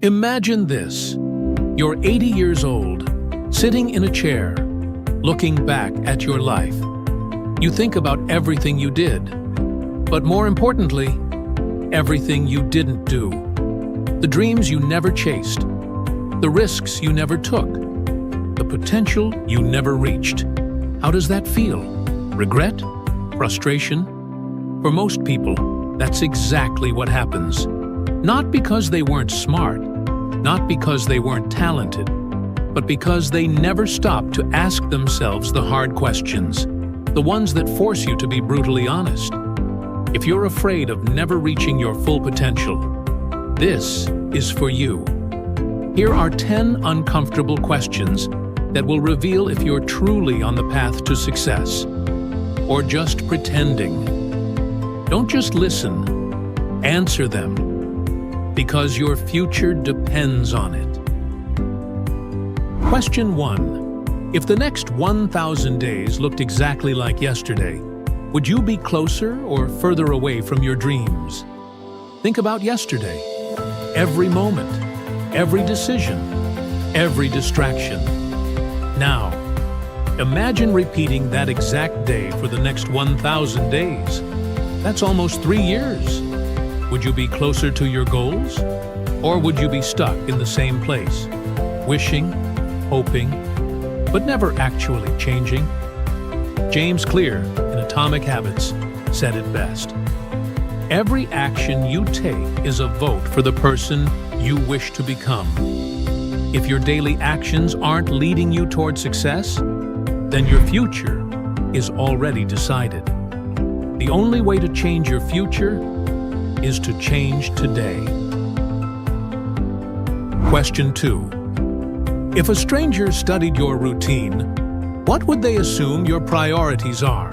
Imagine this. You're 80 years old, sitting in a chair, looking back at your life. You think about everything you did, but more importantly, everything you didn't do. The dreams you never chased, the risks you never took, the potential you never reached. How does that feel? Regret? Frustration? For most people, that's exactly what happens. Not because they weren't smart, not because they weren't talented, but because they never stopped to ask themselves the hard questions, the ones that force you to be brutally honest. If you're afraid of never reaching your full potential, this is for you. Here are 10 uncomfortable questions that will reveal if you're truly on the path to success, or just pretending. Don't just listen, answer them, because your future depends on it. Question 1. If the next 1,000 days looked exactly like yesterday, would you be closer or further away from your dreams? Think about yesterday. Every moment, every decision, every distraction. Now, imagine repeating that exact day for the next 1,000 days. That's almost 3 years. Would you be closer to your goals? Or would you be stuck in the same place, wishing, hoping, but never actually changing? James Clear, in Atomic Habits, said it best. Every action you take is a vote for the person you wish to become. If your daily actions aren't leading you toward success, then your future is already decided. The only way to change your future is to change today. Question 2. If a stranger studied your routine, what would they assume your priorities are?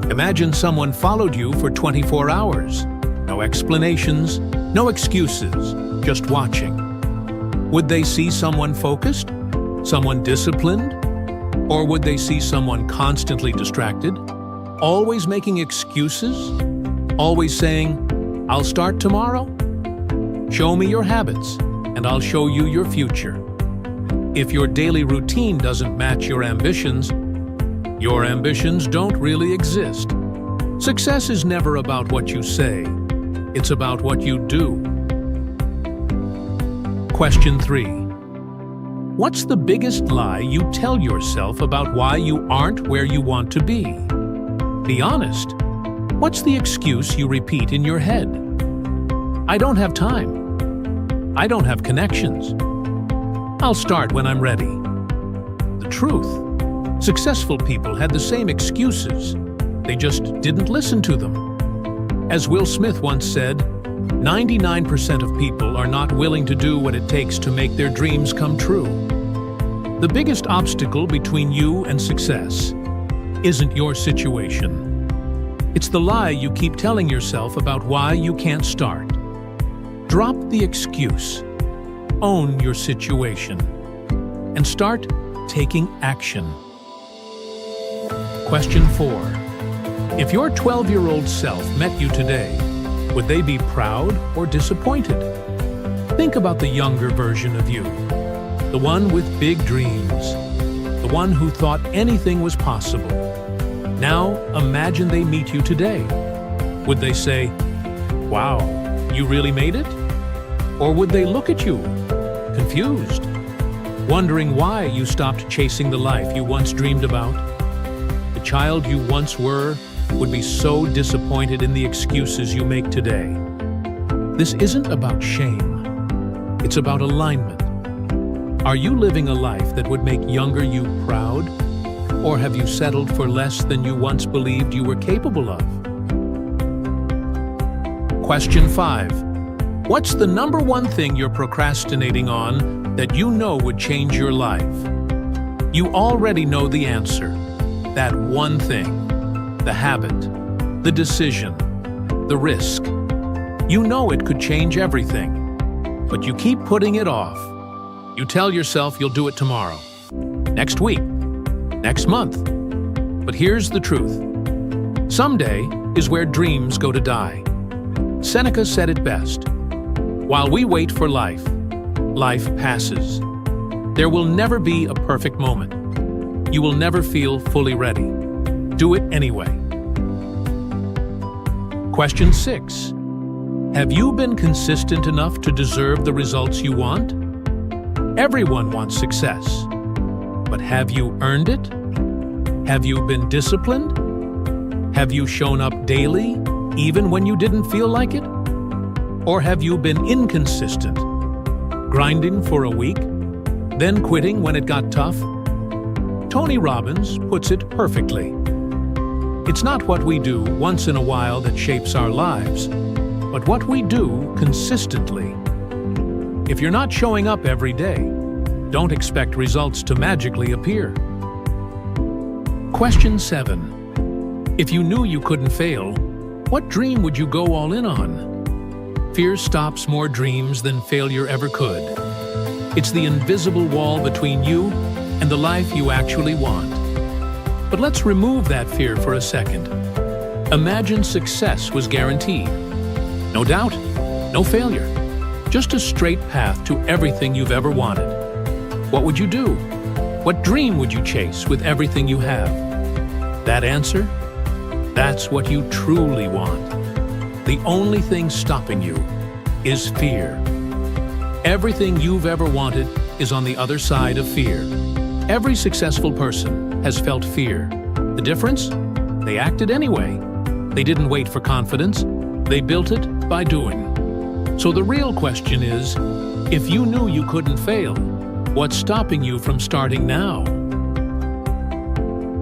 Imagine someone followed you for 24 hours. No explanations, no excuses, just watching. Would they see someone focused? Someone disciplined? Or would they see someone constantly distracted? Always making excuses? Always saying, "I'll start tomorrow"? Show me your habits, and I'll show you your future. If your daily routine doesn't match your ambitions don't really exist. Success is never about what you say. It's about what you do. Question 3. What's the biggest lie you tell yourself about why you aren't where you want to be? Be honest. What's the excuse you repeat in your head? I don't have time. I don't have connections. I'll start when I'm ready. The truth, successful people had the same excuses. They just didn't listen to them. As Will Smith once said, 99% of people are not willing to do what it takes to make their dreams come true. The biggest obstacle between you and success isn't your situation. It's the lie you keep telling yourself about why you can't start. Drop the excuse. Own your situation. And start taking action. Question 4. If your 12-year-old self met you today, would they be proud or disappointed? Think about the younger version of you. The one with big dreams. The one who thought anything was possible. Now, imagine they meet you today. Would they say, "Wow, you really made it?" Or would they look at you, confused, wondering why you stopped chasing the life you once dreamed about? The child you once were would be so disappointed in the excuses you make today. This isn't about shame. It's about alignment. Are you living a life that would make younger you proud? Or have you settled for less than you once believed you were capable of? Question 5. What's the number one thing you're procrastinating on that you know would change your life? You already know the answer. That one thing. The habit. The decision. The risk. You know it could change everything. But you keep putting it off. You tell yourself you'll do it tomorrow, next week, next month. But here's the truth. Someday is where dreams go to die. Seneca said it best. While we wait for life, life passes. There will never be a perfect moment. You will never feel fully ready. Do it anyway. Question 6. Have you been consistent enough to deserve the results you want? Everyone wants success. But have you earned it? Have you been disciplined? Have you shown up daily, even when you didn't feel like it? Or have you been inconsistent, grinding for a week, then quitting when it got tough? Tony Robbins puts it perfectly. It's not what we do once in a while that shapes our lives, but what we do consistently. If you're not showing up every day, don't expect results to magically appear. Question 7. If you knew you couldn't fail, what dream would you go all in on? Fear stops more dreams than failure ever could. It's the invisible wall between you and the life you actually want. But let's remove that fear for a second. Imagine success was guaranteed. No doubt, no failure. Just a straight path to everything you've ever wanted. What would you do? What dream would you chase with everything you have? That answer? That's what you truly want. The only thing stopping you is fear. Everything you've ever wanted is on the other side of fear. Every successful person has felt fear. The difference? They acted anyway. They didn't wait for confidence. They built it by doing. So the real question is, if you knew you couldn't fail, what's stopping you from starting now?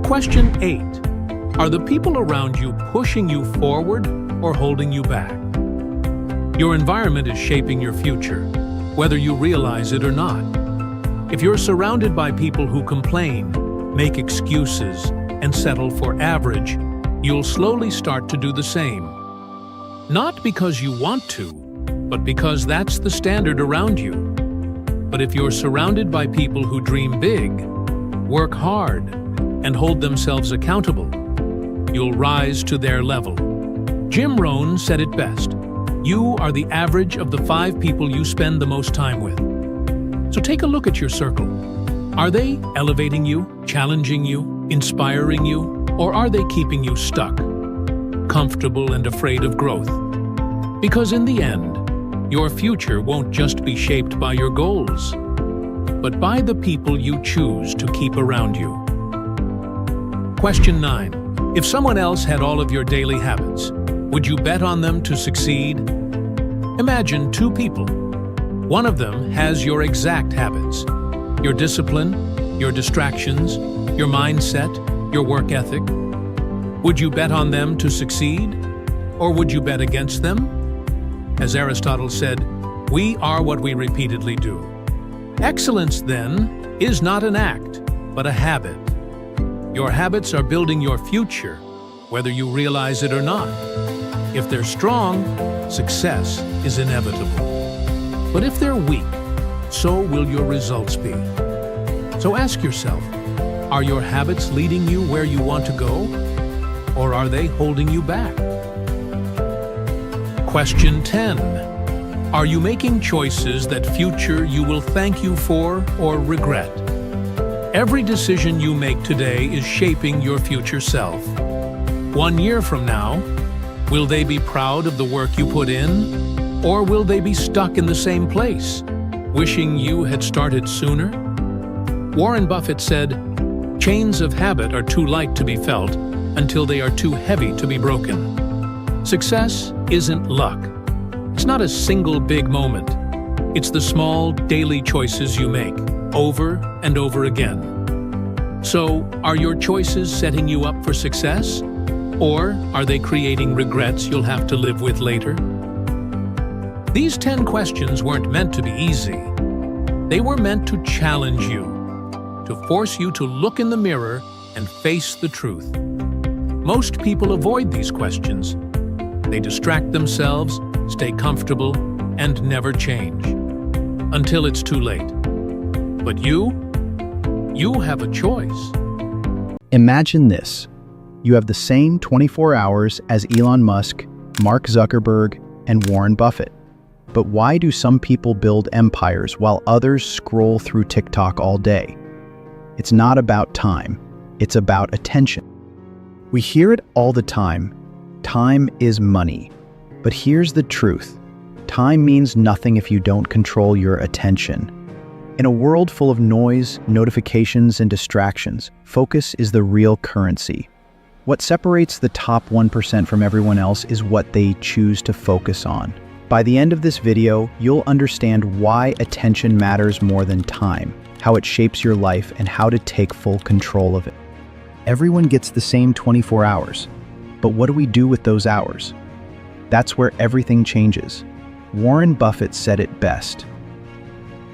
Question 8. Are the people around you pushing you forward or holding you back? Your environment is shaping your future, whether you realize it or not. If you're surrounded by people who complain, make excuses, and settle for average, you'll slowly start to do the same. Not because you want to, but because that's the standard around you. But if you're surrounded by people who dream big, work hard, and hold themselves accountable, you'll rise to their level. Jim Rohn said it best. You are the average of the 5 people you spend the most time with. So take a look at your circle. Are they elevating you, challenging you, inspiring you, or are they keeping you stuck, comfortable and afraid of growth? Because in the end, your future won't just be shaped by your goals, but by the people you choose to keep around you. Question 9. If someone else had all of your daily habits, would you bet on them to succeed? Imagine 2 people. One of them has your exact habits, your discipline, your distractions, your mindset, your work ethic. Would you bet on them to succeed? Or would you bet against them? As Aristotle said, we are what we repeatedly do. Excellence, then, is not an act, but a habit. Your habits are building your future, whether you realize it or not. If they're strong, success is inevitable. But if they're weak, so will your results be. So ask yourself, are your habits leading you where you want to go? Or are they holding you back? Question 10. Are you making choices that future you will thank you for or regret? Every decision you make today is shaping your future self. 1 year from now, will they be proud of the work you put in? Or will they be stuck in the same place, wishing you had started sooner? Warren Buffett said, "Chains of habit are too light to be felt until they are too heavy to be broken." Success isn't luck. It's not a single big moment. It's the small, daily choices you make, over and over again. So, are your choices setting you up for success? Or are they creating regrets you'll have to live with later? These 10 questions weren't meant to be easy. They were meant to challenge you, to force you to look in the mirror and face the truth. Most people avoid these questions. They distract themselves, stay comfortable, and never change. Until it's too late. But you have a choice. Imagine this. You have the same 24 hours as Elon Musk, Mark Zuckerberg, and Warren Buffett. But why do some people build empires while others scroll through TikTok all day? It's not about time, it's about attention. We hear it all the time. Time is money. But here's the truth. Time means nothing if you don't control your attention. In a world full of noise, notifications, and distractions, focus is the real currency. What separates the top 1% from everyone else is what they choose to focus on. By the end of this video, you'll understand why attention matters more than time, how it shapes your life, and how to take full control of it. Everyone gets the same 24 hours, but what do we do with those hours? That's where everything changes. Warren Buffett said it best.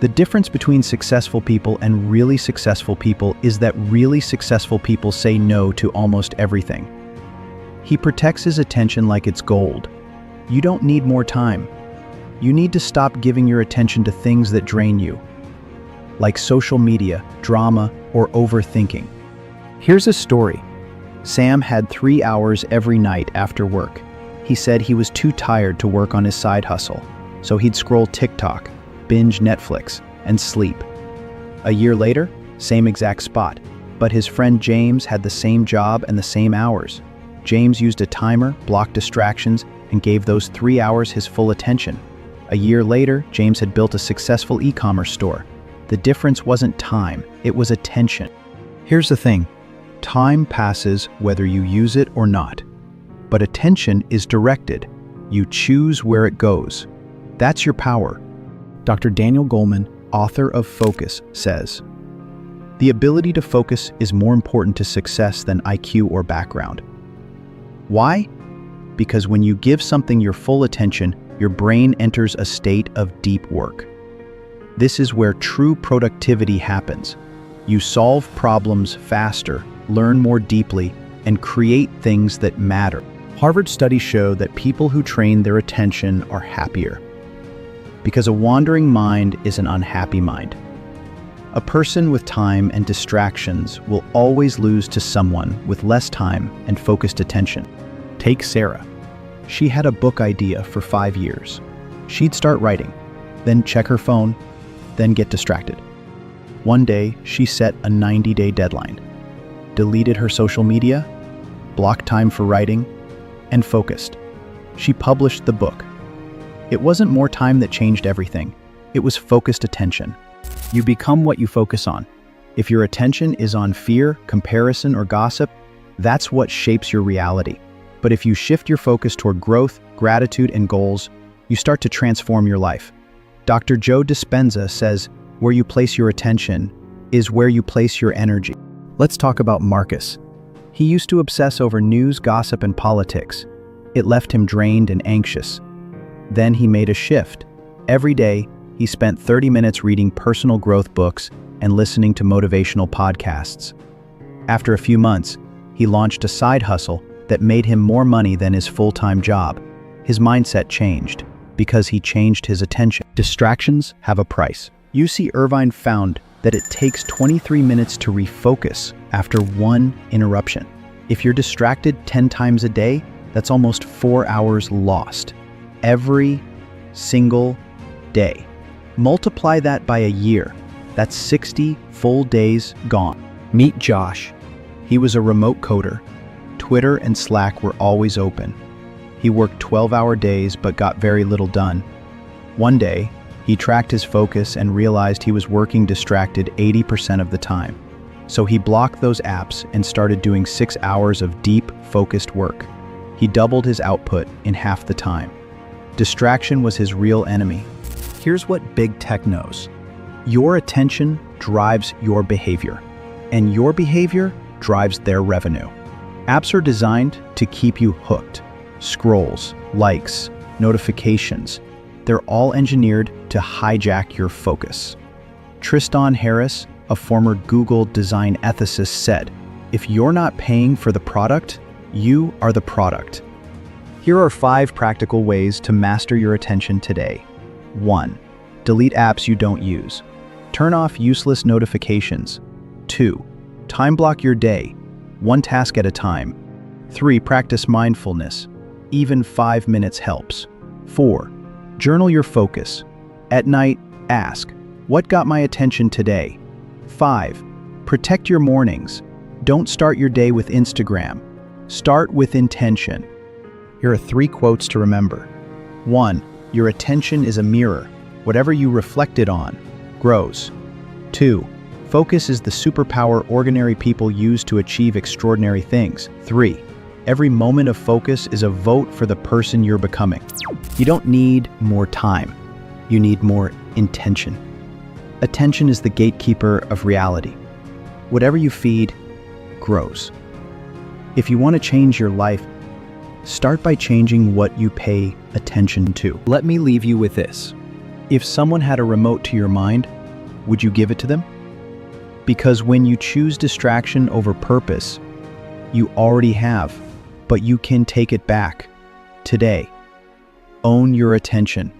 The difference between successful people and really successful people is that really successful people say no to almost everything. He protects his attention like it's gold. You don't need more time. You need to stop giving your attention to things that drain you, like social media, drama, or overthinking. Here's a story. Sam had 3 hours every night after work. He said he was too tired to work on his side hustle, so he'd scroll TikTok, binge Netflix, and sleep. A year later, same exact spot, but his friend James had the same job and the same hours. James used a timer, blocked distractions, and gave those 3 hours his full attention. A year later, James had built a successful e-commerce store. The difference wasn't time, it was attention. Here's the thing. Time passes whether you use it or not. But attention is directed. You choose where it goes. That's your power. Dr. Daniel Goleman, author of Focus, says, "The ability to focus is more important to success than IQ or background." Why? Because when you give something your full attention, your brain enters a state of deep work. This is where true productivity happens. You solve problems faster, learn more deeply, and create things that matter. Harvard studies show that people who train their attention are happier. Because a wandering mind is an unhappy mind. A person with time and distractions will always lose to someone with less time and focused attention. Take Sarah. She had a book idea for 5 years. She'd start writing, then check her phone, then get distracted. One day, she set a 90-day deadline, deleted her social media, blocked time for writing, and focused. She published the book. It wasn't more time that changed everything. It was focused attention. You become what you focus on. If your attention is on fear, comparison, or gossip, that's what shapes your reality. But if you shift your focus toward growth, gratitude, and goals, you start to transform your life. Dr. Joe Dispenza says, "Where you place your attention is where you place your energy." Let's talk about Marcus. He used to obsess over news, gossip, and politics. It left him drained and anxious. Then he made a shift. Every day, he spent 30 minutes reading personal growth books and listening to motivational podcasts. After a few months, he launched a side hustle that made him more money than his full-time job. His mindset changed because he changed his attention. Distractions have a price. UC Irvine found that it takes 23 minutes to refocus after one interruption. If you're distracted 10 times a day, that's almost 4 hours lost. Every single day. Multiply that by a year. That's 60 full days gone. Meet Josh. He was a remote coder. Twitter and Slack were always open. He worked 12-hour days but got very little done. One day, he tracked his focus and realized he was working distracted 80% of the time. So he blocked those apps and started doing 6 hours of deep, focused work. He doubled his output in half the time. Distraction was his real enemy. Here's what big tech knows. Your attention drives your behavior, and your behavior drives their revenue. Apps are designed to keep you hooked. Scrolls, likes, notifications, they're all engineered to hijack your focus. Tristan Harris, a former Google design ethicist, said, "If you're not paying for the product, you are the product." Here are 5 practical ways to master your attention today. 1. Delete apps you don't use. Turn off useless notifications. 2. Time block your day, one task at a time. 3. Practice mindfulness. Even 5 minutes helps. 4. Journal your focus. At night, ask, what got my attention today? 5. Protect your mornings. Don't start your day with Instagram. Start with intention. Here are 3 quotes to remember. 1. Your attention is a mirror. Whatever you reflect it on grows. 2. Focus is the superpower ordinary people use to achieve extraordinary things. 3. Every moment of focus is a vote for the person you're becoming. You don't need more time. You need more intention. Attention is the gatekeeper of reality. Whatever you feed grows. If you want to change your life, start by changing what you pay attention to. Let me leave you with this. If someone had a remote to your mind, would you give it to them? Because when you choose distraction over purpose, you already have, but you can take it back. Today, own your attention.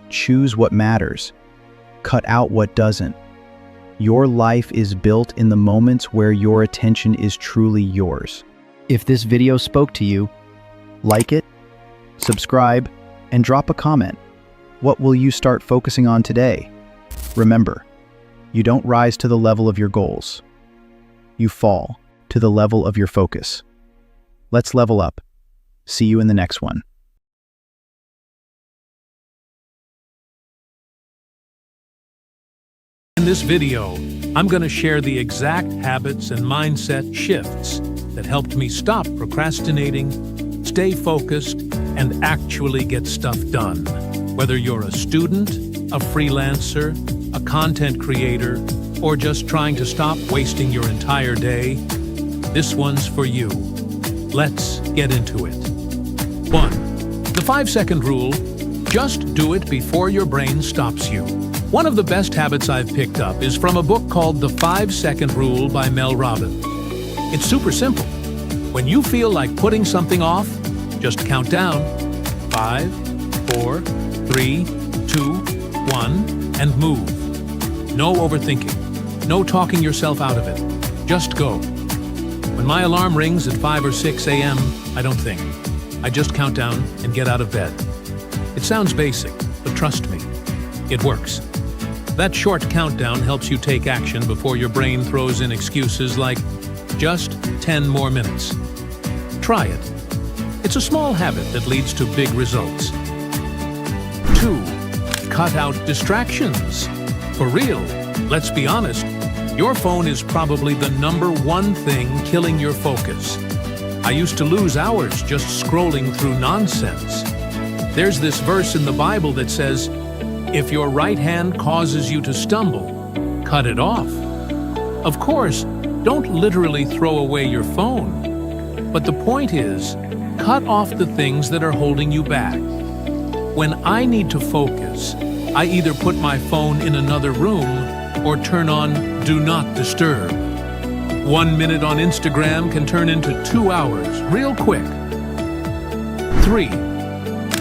Choose what matters. Cut out what doesn't. Your life is built in the moments where your attention is truly yours. If this video spoke to you, like it, subscribe, and drop a comment. What will you start focusing on today? Remember, you don't rise to the level of your goals. You fall to the level of your focus. Let's level up. See you in the next one. In this video, I'm going to share the exact habits and mindset shifts that helped me stop procrastinating, stay focused, and actually get stuff done. Whether you're a student, a freelancer, a content creator, or just trying to stop wasting your entire day, this one's for you. Let's get into it. 1. The 5-second rule: just do it before your brain stops you. One of the best habits I've picked up is from a book called The 5-Second Rule by Mel Robbins. It's super simple. When you feel like putting something off, just count down 5, 4, 3, 2, 1, and move. No overthinking. No talking yourself out of it. Just go. When my alarm rings at 5 or 6 a.m., I don't think. I just count down and get out of bed. It sounds basic, but trust me, it works. That short countdown helps you take action before your brain throws in excuses like, just 10 more minutes. Try it. It's a small habit that leads to big results. 2. Cut out distractions. For real, let's be honest, your phone is probably the #1 thing killing your focus. I used to lose hours just scrolling through nonsense. There's this verse in the Bible that says, if your right hand causes you to stumble, cut it off. Of course, don't literally throw away your phone. But the point is, cut off the things that are holding you back. When I need to focus, I either put my phone in another room or turn on Do Not Disturb. 1 minute on Instagram can turn into 2 hours real quick. 3.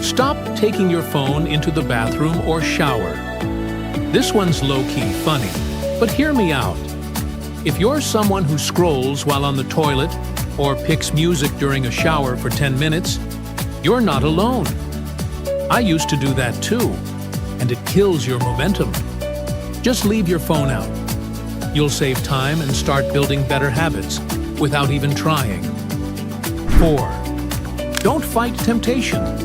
Stop taking your phone into the bathroom or shower. This one's low-key funny, but hear me out. If you're someone who scrolls while on the toilet or picks music during a shower for 10 minutes, you're not alone. I used to do that too, and it kills your momentum. Just leave your phone out. You'll save time and start building better habits without even trying. 4. Don't fight temptation.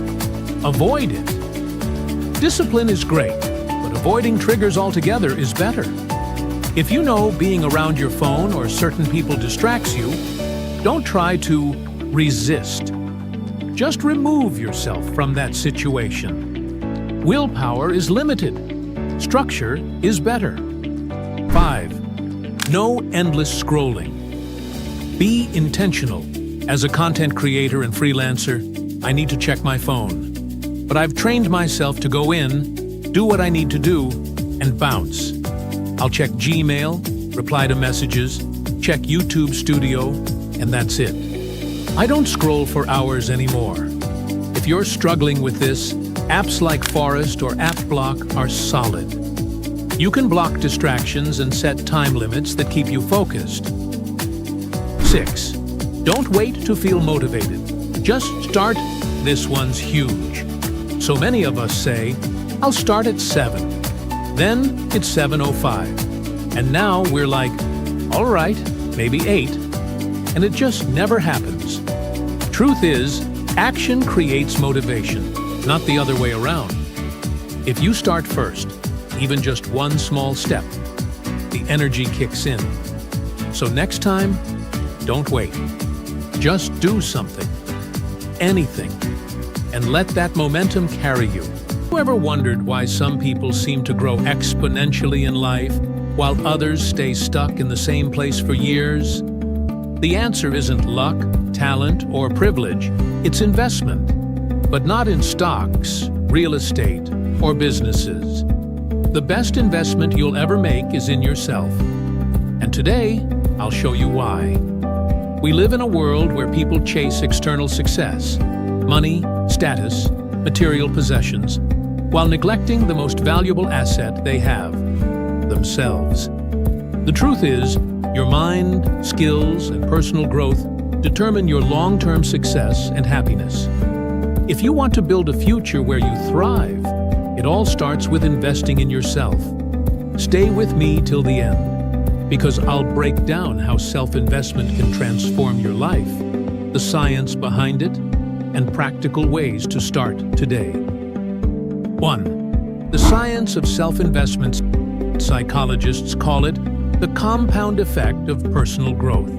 Avoid it. Discipline is great, but avoiding triggers altogether is better. If you know being around your phone or certain people distracts you, don't try to resist. Just remove yourself from that situation. Willpower is limited. Structure is better. 5. No endless scrolling. Be intentional. As a content creator and freelancer, I need to check my phone. But I've trained myself to go in, do what I need to do, and bounce. I'll check Gmail, reply to messages, check YouTube Studio, and that's it. I don't scroll for hours anymore. If you're struggling with this, apps like Forest or AppBlock are solid. You can block distractions and set time limits that keep you focused. 6. Don't wait to feel motivated. Just start. This one's huge. So many of us say, I'll start at 7. Then it's 7:05. And now we're like, all right, maybe 8. And it just never happens. Truth is, action creates motivation, not the other way around. If you start first, even just one small step, the energy kicks in. So next time, don't wait. Just do something, anything, and let that momentum carry you. Have you ever wondered why some people seem to grow exponentially in life, while others stay stuck in the same place for years? The answer isn't luck, talent, or privilege. It's investment. But not in stocks, real estate, or businesses. The best investment you'll ever make is in yourself. And today, I'll show you why. We live in a world where people chase external success, money, status, material possessions, while neglecting the most valuable asset they have, themselves. The truth is, your mind, skills, and personal growth determine your long-term success and happiness. If you want to build a future where you thrive, it all starts with investing in yourself. Stay with me till the end, because I'll break down how self-investment can transform your life, the science behind it, and practical ways to start today. 1. The science of self-investment. Psychologists call it the compound effect of personal growth.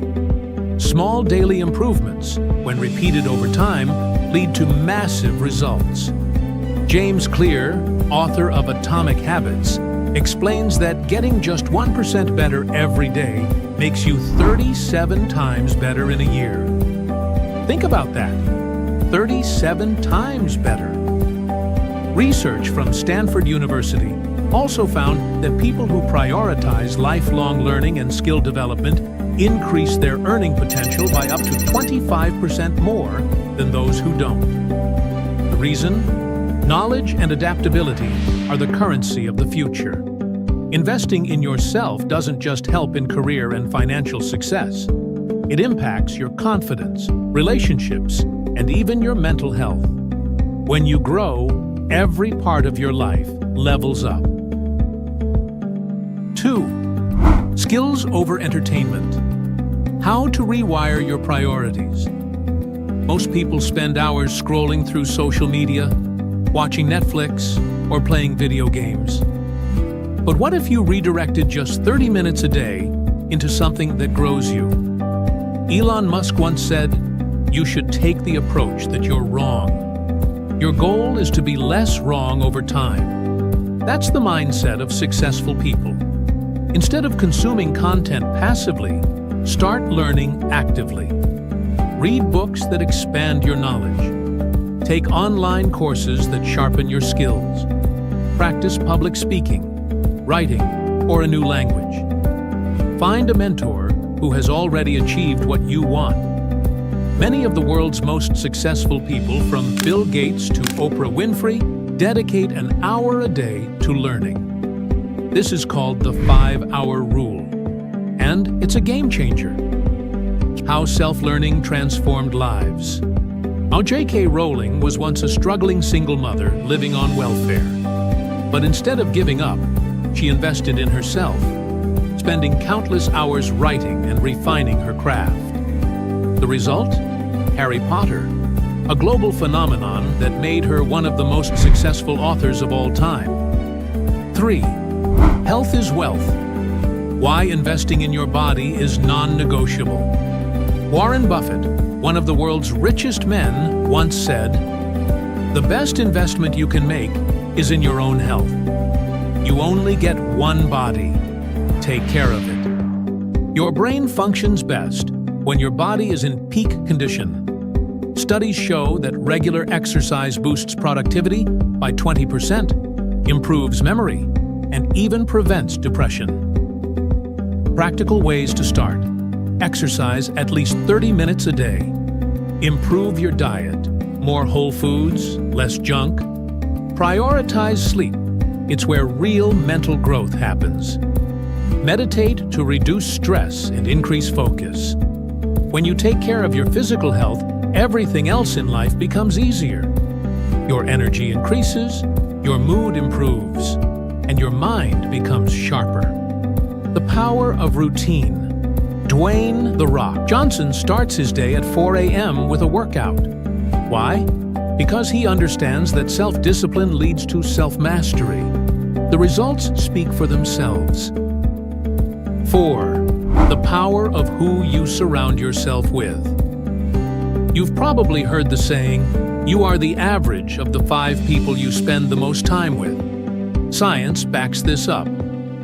Small daily improvements, when repeated over time, lead to massive results. James Clear, author of Atomic Habits, explains that getting just 1% better every day makes you 37 times better in a year. Think about that. 37 times better. Research from Stanford University also found that people who prioritize lifelong learning and skill development increase their earning potential by up to 25% more than those who don't. The reason? Knowledge and adaptability are the currency of the future. Investing in yourself doesn't just help in career and financial success. It impacts your confidence, relationships, and even your mental health. When you grow, every part of your life levels up. 2. Skills over entertainment. How to rewire your priorities. Most people spend hours scrolling through social media, watching Netflix, or playing video games. But what if you redirected just 30 minutes a day into something that grows you? Elon Musk once said, "You should take the approach that you're wrong." Your goal is to be less wrong over time. That's the mindset of successful people. Instead of consuming content passively, start learning actively. Read books that expand your knowledge. Take online courses that sharpen your skills. Practice public speaking, writing, or a new language. Find a mentor who has already achieved what you want. Many of the world's most successful people, from Bill Gates to Oprah Winfrey, dedicate an hour a day to learning. This is called the 5-hour rule, and it's a game changer. How self-learning transformed lives. Now, J.K. Rowling was once a struggling single mother living on welfare. But instead of giving up, she invested in herself, spending countless hours writing and refining her craft. The result? Harry Potter, a global phenomenon that made her one of the most successful authors of all time. 3. Health is wealth. Why investing in your body is non-negotiable. Warren Buffett, one of the world's richest men, once said, "The best investment you can make is in your own health. You only get one body. Take care of it." Your brain functions best when your body is in peak condition. Studies show that regular exercise boosts productivity by 20%, improves memory, and even prevents depression. Practical ways to start. Exercise at least 30 minutes a day. Improve your diet. More whole foods, less junk. Prioritize sleep. It's where real mental growth happens. Meditate to reduce stress and increase focus. When you take care of your physical health, everything else in life becomes easier. Your energy increases, your mood improves, and your mind becomes sharper. The power of routine. Dwayne "The Rock" Johnson starts his day at 4 a.m. with a workout. Why? Because he understands that self-discipline leads to self-mastery. The results speak for themselves. 4. The power of who you surround yourself with. You've probably heard the saying, "You are the average of the 5 people you spend the most time with." Science backs this up.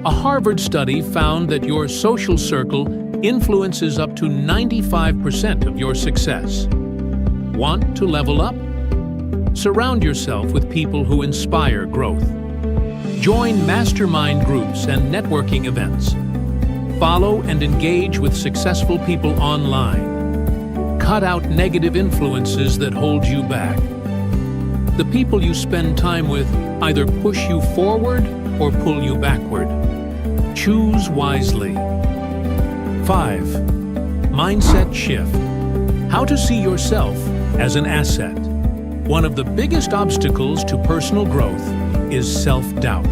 A Harvard study found that your social circle influences up to 95% of your success. Want to level up? Surround yourself with people who inspire growth. Join mastermind groups and networking events. Follow and engage with successful people online. Cut out negative influences that hold you back. The people you spend time with either push you forward or pull you backward. Choose wisely. 5. Mindset shift. How to see yourself as an asset. One of the biggest obstacles to personal growth is self-doubt.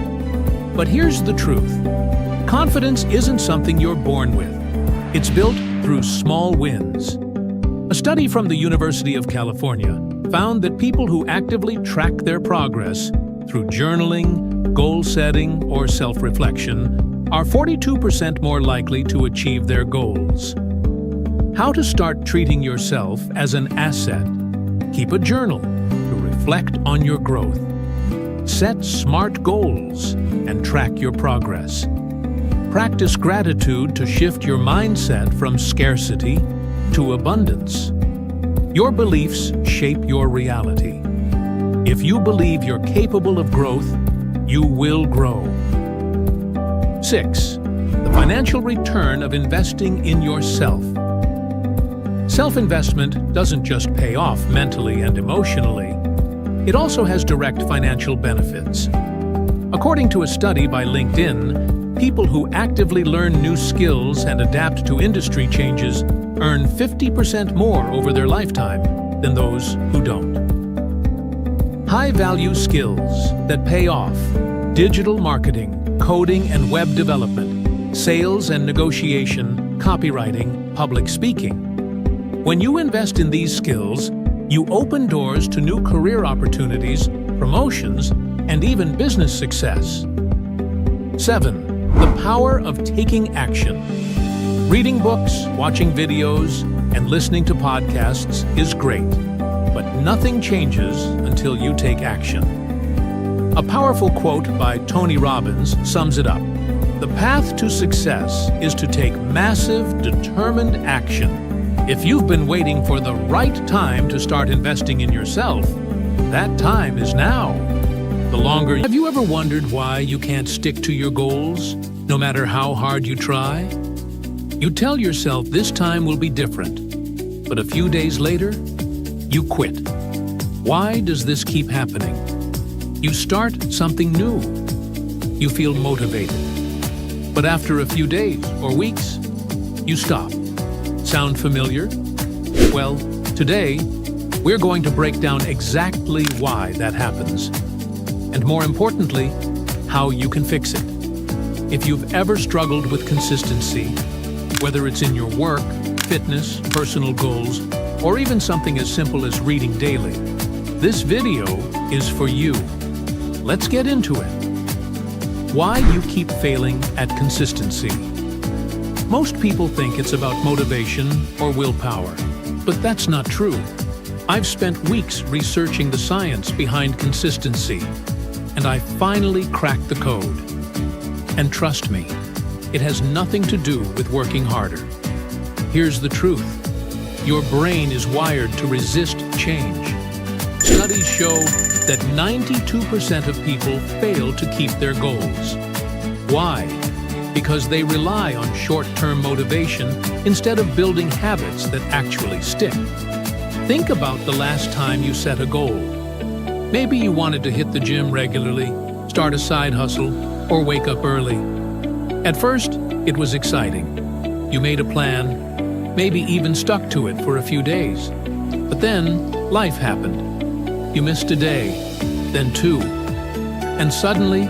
But here's the truth. Confidence isn't something you're born with. It's built through small wins. A study from the University of California found that people who actively track their progress through journaling, goal setting, or self-reflection are 42% more likely to achieve their goals. How to start treating yourself as an asset. Keep a journal to reflect on your growth. Set SMART goals and track your progress. Practice gratitude to shift your mindset from scarcity to abundance. Your beliefs shape your reality. If you believe you're capable of growth, you will grow. 6. The financial return of investing in yourself. Self-investment doesn't just pay off mentally and emotionally. It also has direct financial benefits. According to a study by LinkedIn, people who actively learn new skills and adapt to industry changes earn 50% more over their lifetime than those who don't. High-value skills that pay off. Digital marketing, coding and web development, sales and negotiation, copywriting, public speaking. When you invest in these skills, you open doors to new career opportunities, promotions, and even business success. 7. The power of taking action. Reading books, watching videos, and listening to podcasts is great, but nothing changes until you take action. A powerful quote by Tony Robbins sums it up. The path to success is to take massive, determined action. If you've been waiting for the right time to start investing in yourself, that time is now. The longer. Have you ever wondered why you can't stick to your goals, no matter how hard you try? You tell yourself this time will be different, but a few days later, you quit. Why does this keep happening? You start something new. You feel motivated. But after a few days or weeks, you stop. Sound familiar? Well, today, we're going to break down exactly why that happens. And more importantly, how you can fix it. If you've ever struggled with consistency, whether it's in your work, fitness, personal goals, or even something as simple as reading daily, this video is for you. Let's get into it. Why you keep failing at consistency. Most people think it's about motivation or willpower, but that's not true. I've spent weeks researching the science behind consistency, and I finally cracked the code. And trust me, it has nothing to do with working harder. Here's the truth. Your brain is wired to resist change. Studies show that 92% of people fail to keep their goals. Why? Because they rely on short-term motivation instead of building habits that actually stick. Think about the last time you set a goal. Maybe you wanted to hit the gym regularly, start a side hustle, or wake up early. At first, it was exciting. You made a plan, maybe even stuck to it for a few days. But then, life happened. You missed a day, then two, and suddenly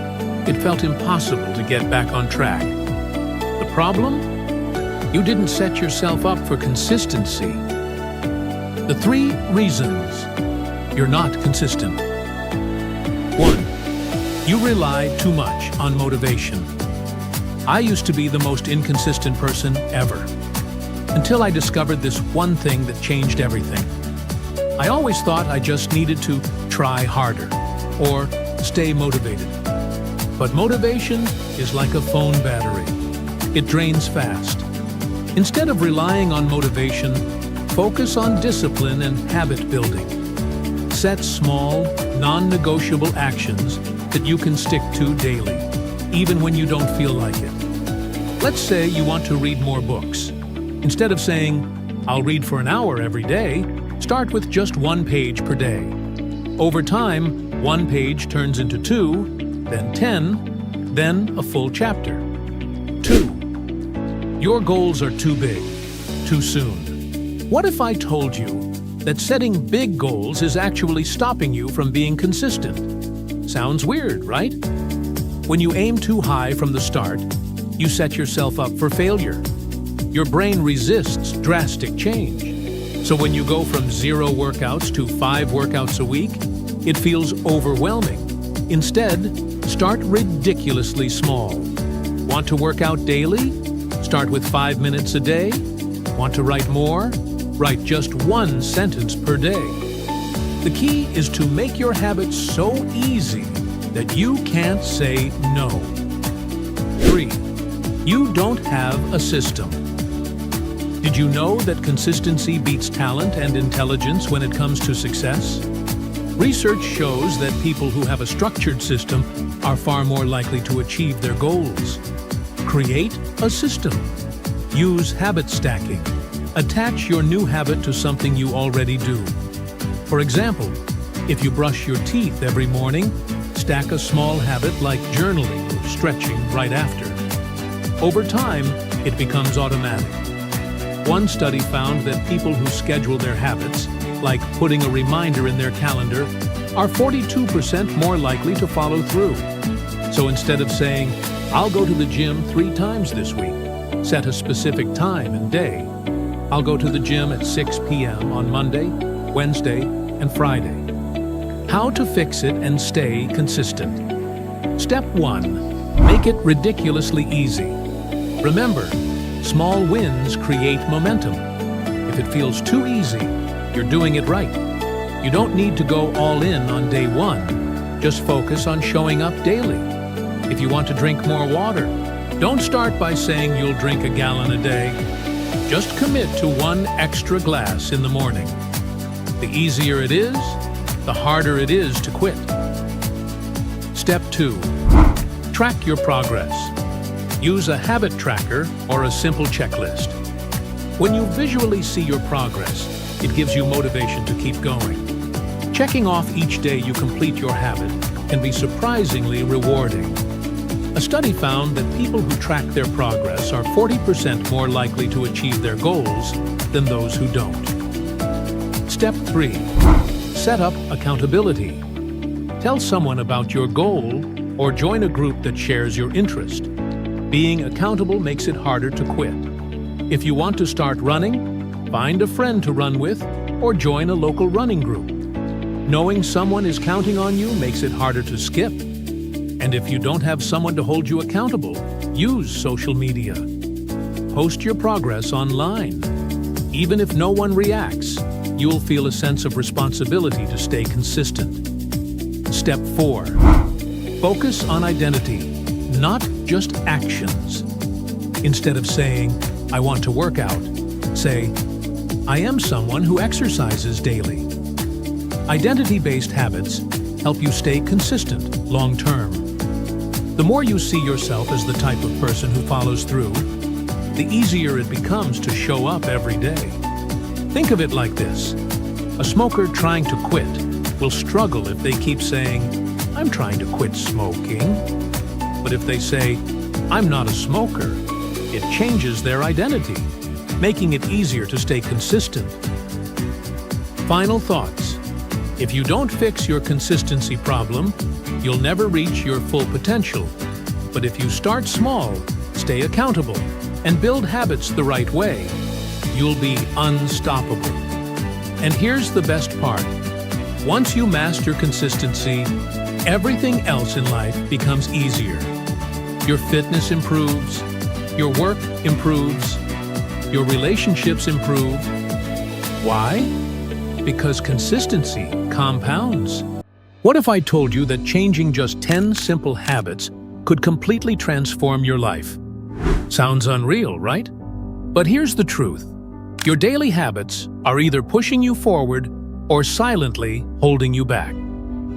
it felt impossible to get back on track. The problem? You didn't set yourself up for consistency. The 3 reasons you're not consistent. 1. You rely too much on motivation. I used to be the most inconsistent person ever, until I discovered this one thing that changed everything. I always thought I just needed to try harder or stay motivated. But motivation is like a phone battery. It drains fast. Instead of relying on motivation, focus on discipline and habit building. Set small, non-negotiable actions that you can stick to daily, even when you don't feel like it. Let's say you want to read more books. Instead of saying, "I'll read for an hour every day," start with just 1 page per day. Over time, 1 page turns into 2, then 10, then a full chapter. 2. Your goals are too big, too soon. What if I told you that setting big goals is actually stopping you from being consistent? Sounds weird, right? When you aim too high from the start, you set yourself up for failure. Your brain resists drastic change. So when you go from 0 workouts to 5 workouts a week, it feels overwhelming. Instead, start ridiculously small. Want to work out daily? Start with 5 minutes a day. Want to write more? Write just 1 sentence per day. The key is to make your habits so easy that you can't say no. 3. You don't have a system. Did you know that consistency beats talent and intelligence when it comes to success? Research shows that people who have a structured system are far more likely to achieve their goals. Create a system. Use habit stacking. Attach your new habit to something you already do. For example, if you brush your teeth every morning, stack a small habit like journaling or stretching right after. Over time, it becomes automatic. One study found that people who schedule their habits, like putting a reminder in their calendar, are 42% more likely to follow through. So instead of saying, "I'll go to the gym 3 times this week," set a specific time and day. I'll go to the gym at 6 p.m. on Monday, Wednesday, and Friday. How to fix it and stay consistent. Step 1. Make it ridiculously easy. Remember, small wins create momentum. If it feels too easy, you're doing it right. You don't need to go all in on day 1. Just focus on showing up daily. If you want to drink more water, don't start by saying you'll drink a gallon a day. Just commit to 1 extra glass in the morning. The easier it is, the harder it is to quit. Step 2. Track your progress. Use a habit tracker or a simple checklist. When you visually see your progress, it gives you motivation to keep going. Checking off each day you complete your habit can be surprisingly rewarding. A study found that people who track their progress are 40% more likely to achieve their goals than those who don't. Step 3. Set up accountability. Tell someone about your goal or join a group that shares your interest. Being accountable makes it harder to quit. If you want to start running, find a friend to run with or join a local running group. Knowing someone is counting on you makes it harder to skip. And if you don't have someone to hold you accountable, use social media. Post your progress online. Even if no one reacts, you'll feel a sense of responsibility to stay consistent. Step 4. Focus on identity, not just actions. Instead of saying, "I want to work out," say, "I am someone who exercises daily." Identity-based habits help you stay consistent long-term. The more you see yourself as the type of person who follows through, the easier it becomes to show up every day. Think of it like this. A smoker trying to quit will struggle if they keep saying, "I'm trying to quit smoking." But if they say, "I'm not a smoker," it changes their identity, making it easier to stay consistent. Final thoughts. If you don't fix your consistency problem, you'll never reach your full potential. But if you start small, stay accountable, and build habits the right way, you'll be unstoppable. And here's the best part. Once you master consistency, everything else in life becomes easier. Your fitness improves, your work improves, your relationships improve. Why? Because consistency compounds. What if I told you that changing just 10 simple habits could completely transform your life? Sounds unreal, right? But here's the truth. Your daily habits are either pushing you forward or silently holding you back.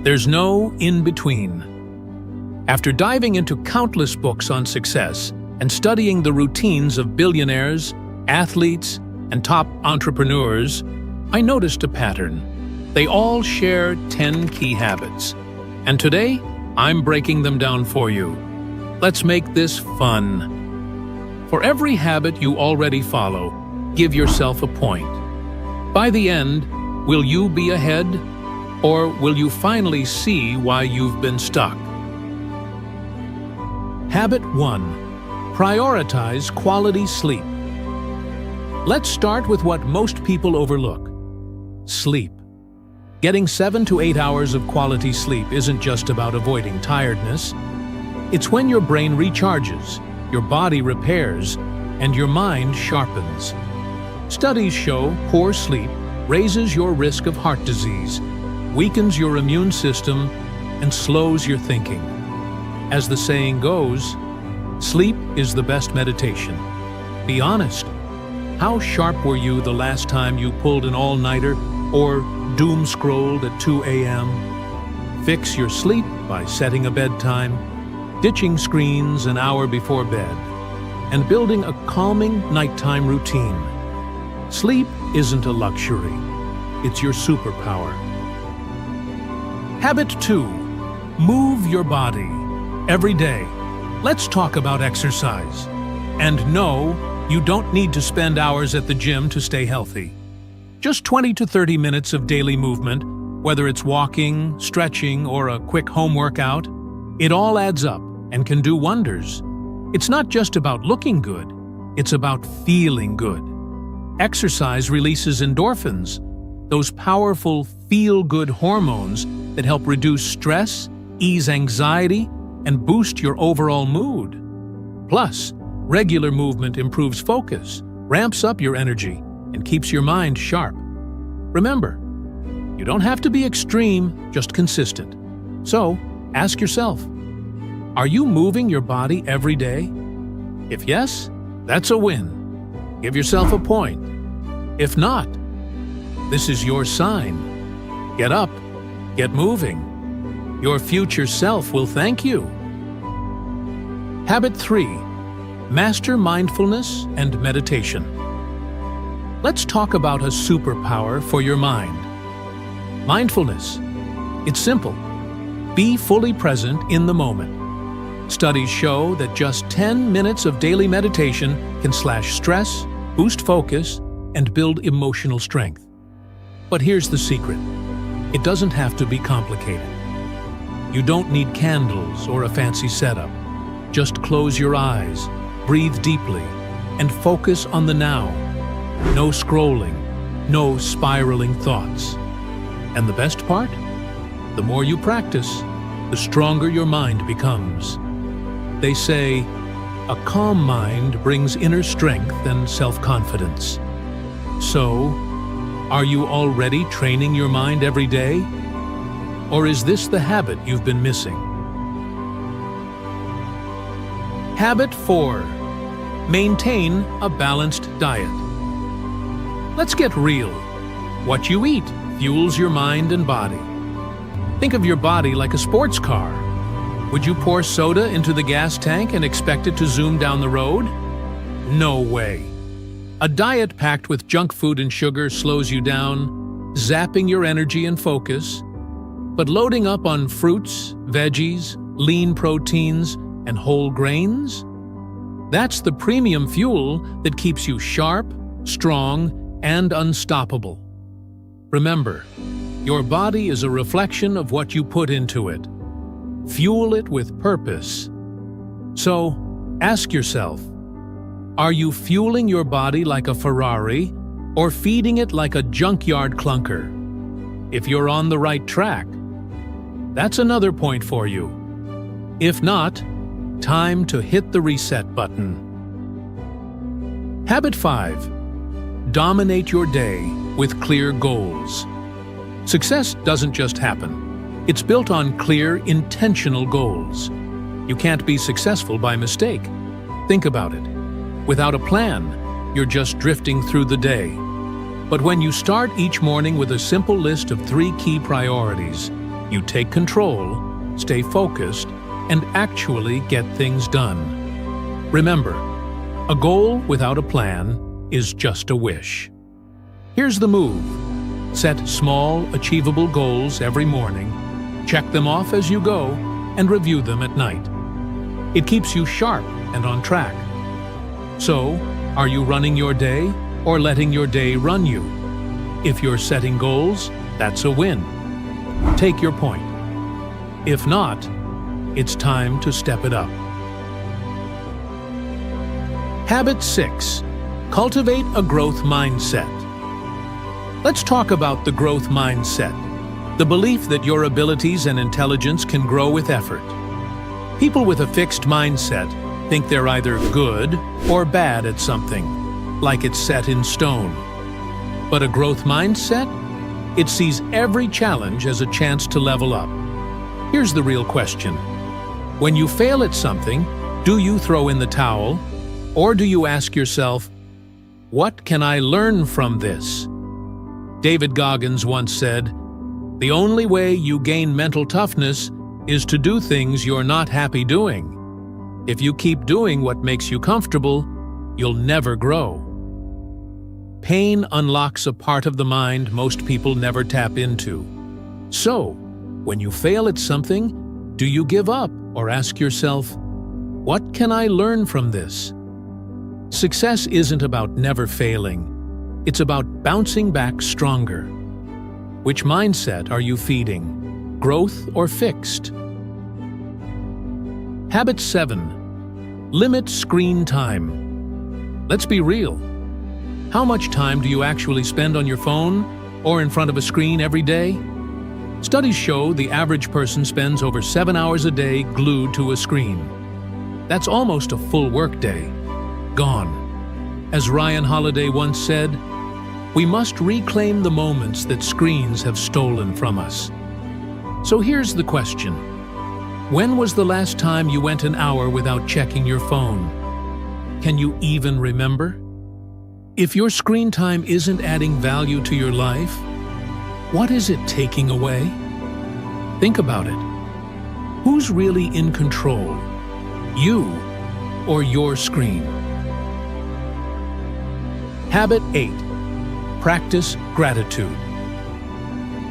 There's no in-between. After diving into countless books on success and studying the routines of billionaires, athletes, and top entrepreneurs, I noticed a pattern. They all share 10 key habits. And today, I'm breaking them down for you. Let's make this fun. For every habit you already follow, give yourself a point. By the end, will you be ahead, or will you finally see why you've been stuck? Habit 1. Prioritize quality sleep. Let's start with what most people overlook. Sleep. Getting 7 to 8 hours of quality sleep isn't just about avoiding tiredness. It's when your brain recharges, your body repairs, and your mind sharpens. Studies show poor sleep raises your risk of heart disease, weakens your immune system, and slows your thinking. As the saying goes, sleep is the best meditation. Be honest. How sharp were you the last time you pulled an all-nighter or doom-scrolled at 2 a.m.? Fix your sleep by setting a bedtime, ditching screens an hour before bed, and building a calming nighttime routine. Sleep isn't a luxury, it's your superpower. Habit 2. Move your body. Every day, let's talk about exercise. And no, you don't need to spend hours at the gym to stay healthy. Just 20 to 30 minutes of daily movement, whether it's walking, stretching, or a quick home workout, it all adds up and can do wonders. It's not just about looking good, it's about feeling good. Exercise releases endorphins, those powerful feel-good hormones that help reduce stress, ease anxiety, and boost your overall mood. Plus, regular movement improves focus, ramps up your energy, and keeps your mind sharp. Remember, you don't have to be extreme, just consistent. So, ask yourself, are you moving your body every day? If yes, that's a win. Give yourself a point. If not, this is your sign. Get up, get moving. Your future self will thank you. Habit 3. Master mindfulness and meditation. Let's talk about a superpower for your mind. Mindfulness. It's simple. Be fully present in the moment. Studies show that just 10 minutes of daily meditation can slash stress, boost focus, and build emotional strength. But here's the secret. It doesn't have to be complicated. You don't need candles or a fancy setup. Just close your eyes, breathe deeply, and focus on the now. No scrolling, no spiraling thoughts. And the best part? The more you practice, the stronger your mind becomes. They say, a calm mind brings inner strength and self-confidence. So, are you already training your mind every day? Or is this the habit you've been missing? Habit 4. Maintain a balanced diet. Let's get real. What you eat fuels your mind and body. Think of your body like a sports car. Would you pour soda into the gas tank and expect it to zoom down the road? No way. A diet packed with junk food and sugar slows you down, zapping your energy and focus. But loading up on fruits, veggies, lean proteins, and whole grains? That's the premium fuel that keeps you sharp, strong, and unstoppable. Remember, Your body is a reflection of what you put into it. Fuel it with purpose. So, ask yourself, are you fueling your body like a Ferrari or feeding it like a junkyard clunker? If you're on the right track, that's another point for you. If not, time to hit the reset button. Habit 5. Dominate your day with clear goals. Success doesn't just happen. It's built on clear, intentional goals. You can't be successful by mistake. Think about it. Without a plan, you're just drifting through the day. But when you start each morning with a simple list of 3 key priorities, you take control, stay focused, and actually get things done. Remember, a goal without a plan is just a wish. Here's the move. Set small, achievable goals every morning, check them off as you go, and review them at night. It keeps you sharp and on track. So, are you running your day or letting your day run you? If you're setting goals, that's a win. Take your point. If not, it's time to step it up. Habit 6. Cultivate a growth mindset. Let's talk about the growth mindset, the belief that your abilities and intelligence can grow with effort. People with a fixed mindset think they're either good or bad at something, like it's set in stone. But a growth mindset? It sees every challenge as a chance to level up. Here's the real question. When you fail at something, do you throw in the towel? Or do you ask yourself, what can I learn from this? David Goggins once said, the only way you gain mental toughness is to do things you're not happy doing. If you keep doing what makes you comfortable, you'll never grow. Pain unlocks a part of the mind most people never tap into. So, when you fail at something, do you give up or ask yourself, what can I learn from this? Success isn't about never failing. It's about bouncing back stronger. Which mindset are you feeding? Growth or fixed? Habit 7. Limit screen time. Let's be real. How much time do you actually spend on your phone or in front of a screen every day? Studies show the average person spends over 7 hours a day glued to a screen. That's almost a full workday. Gone. As Ryan Holiday once said, we must reclaim the moments that screens have stolen from us. So here's the question. When was the last time you went an hour without checking your phone? Can you even remember? If your screen time isn't adding value to your life, what is it taking away? Think about it. Who's really in control? You or your screen? Habit 8. Practice gratitude.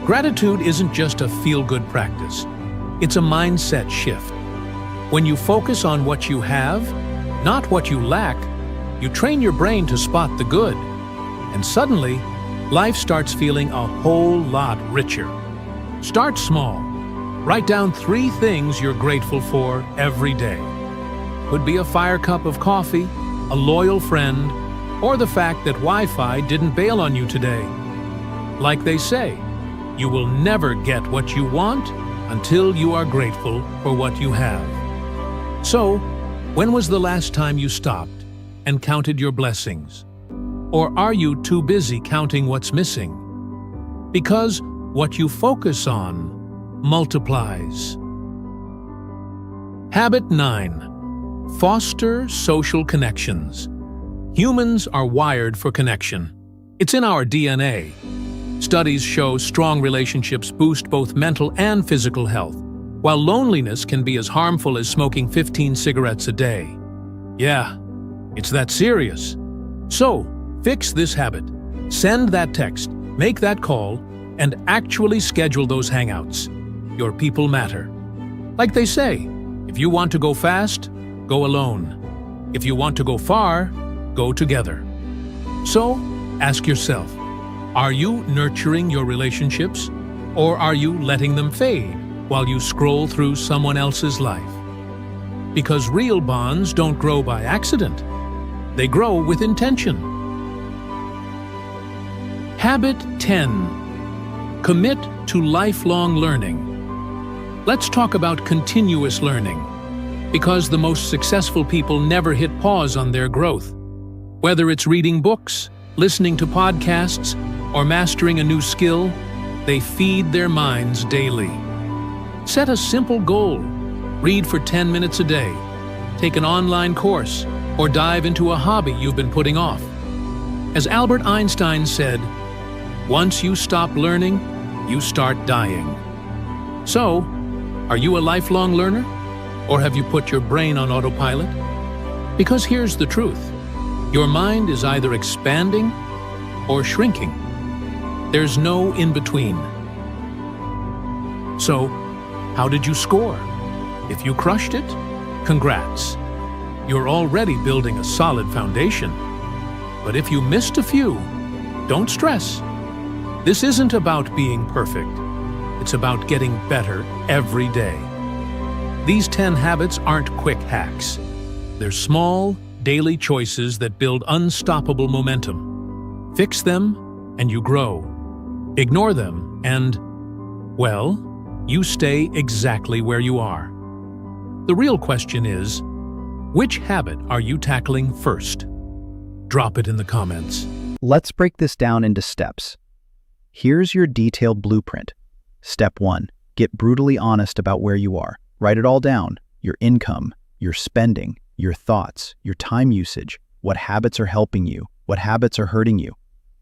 Gratitude isn't just a feel-good practice. It's a mindset shift. When you focus on what you have, not what you lack, you train your brain to spot the good. And suddenly, life starts feeling a whole lot richer. Start small. Write down 3 things you're grateful for every day. Could be a fire cup of coffee, a loyal friend, or the fact that Wi-Fi didn't bail on you today. Like they say, you will never get what you want until you are grateful for what you have. So, when was the last time you stopped and counted your blessings? Or are you too busy counting what's missing? Because what you focus on multiplies. Habit 9. Foster social connections. Humans are wired for connection. It's in our DNA. Studies show strong relationships boost both mental and physical health, while loneliness can be as harmful as smoking 15 cigarettes a day. Yeah, it's that serious. So, fix this habit. Send that text, make that call, and actually schedule those hangouts. Your people matter. Like they say, if you want to go fast, go alone. If you want to go far, go together. So, ask yourself, are you nurturing your relationships Or are you letting them fade while you scroll through someone else's life? Because real bonds don't grow by accident. They grow with intention. Habit 10. Commit to lifelong learning. Let's talk about continuous learning, because the most successful people never hit pause on their growth. Whether it's reading books, listening to podcasts, or mastering a new skill, they feed their minds daily. Set a simple goal. Read for 10 minutes a day. Take an online course, or dive into a hobby you've been putting off. As Albert Einstein said, once you stop learning, you start dying. So, are you a lifelong learner? Or have you put your brain on autopilot? Because here's the truth. Your mind is either expanding or shrinking. There's no in-between. So, how did you score? If you crushed it, congrats. You're already building a solid foundation. But if you missed a few, don't stress. This isn't about being perfect. It's about getting better every day. These 10 habits aren't quick hacks. They're small, daily choices that build unstoppable momentum. Fix them, and you grow. Ignore them, and, well, you stay exactly where you are. The real question is, which habit are you tackling first? Drop it in the comments. Let's break this down into steps. Here's your detailed blueprint. Step 1. Get brutally honest about where you are. Write it all down. Your income, your spending, your thoughts, your time usage, what habits are helping you, what habits are hurting you.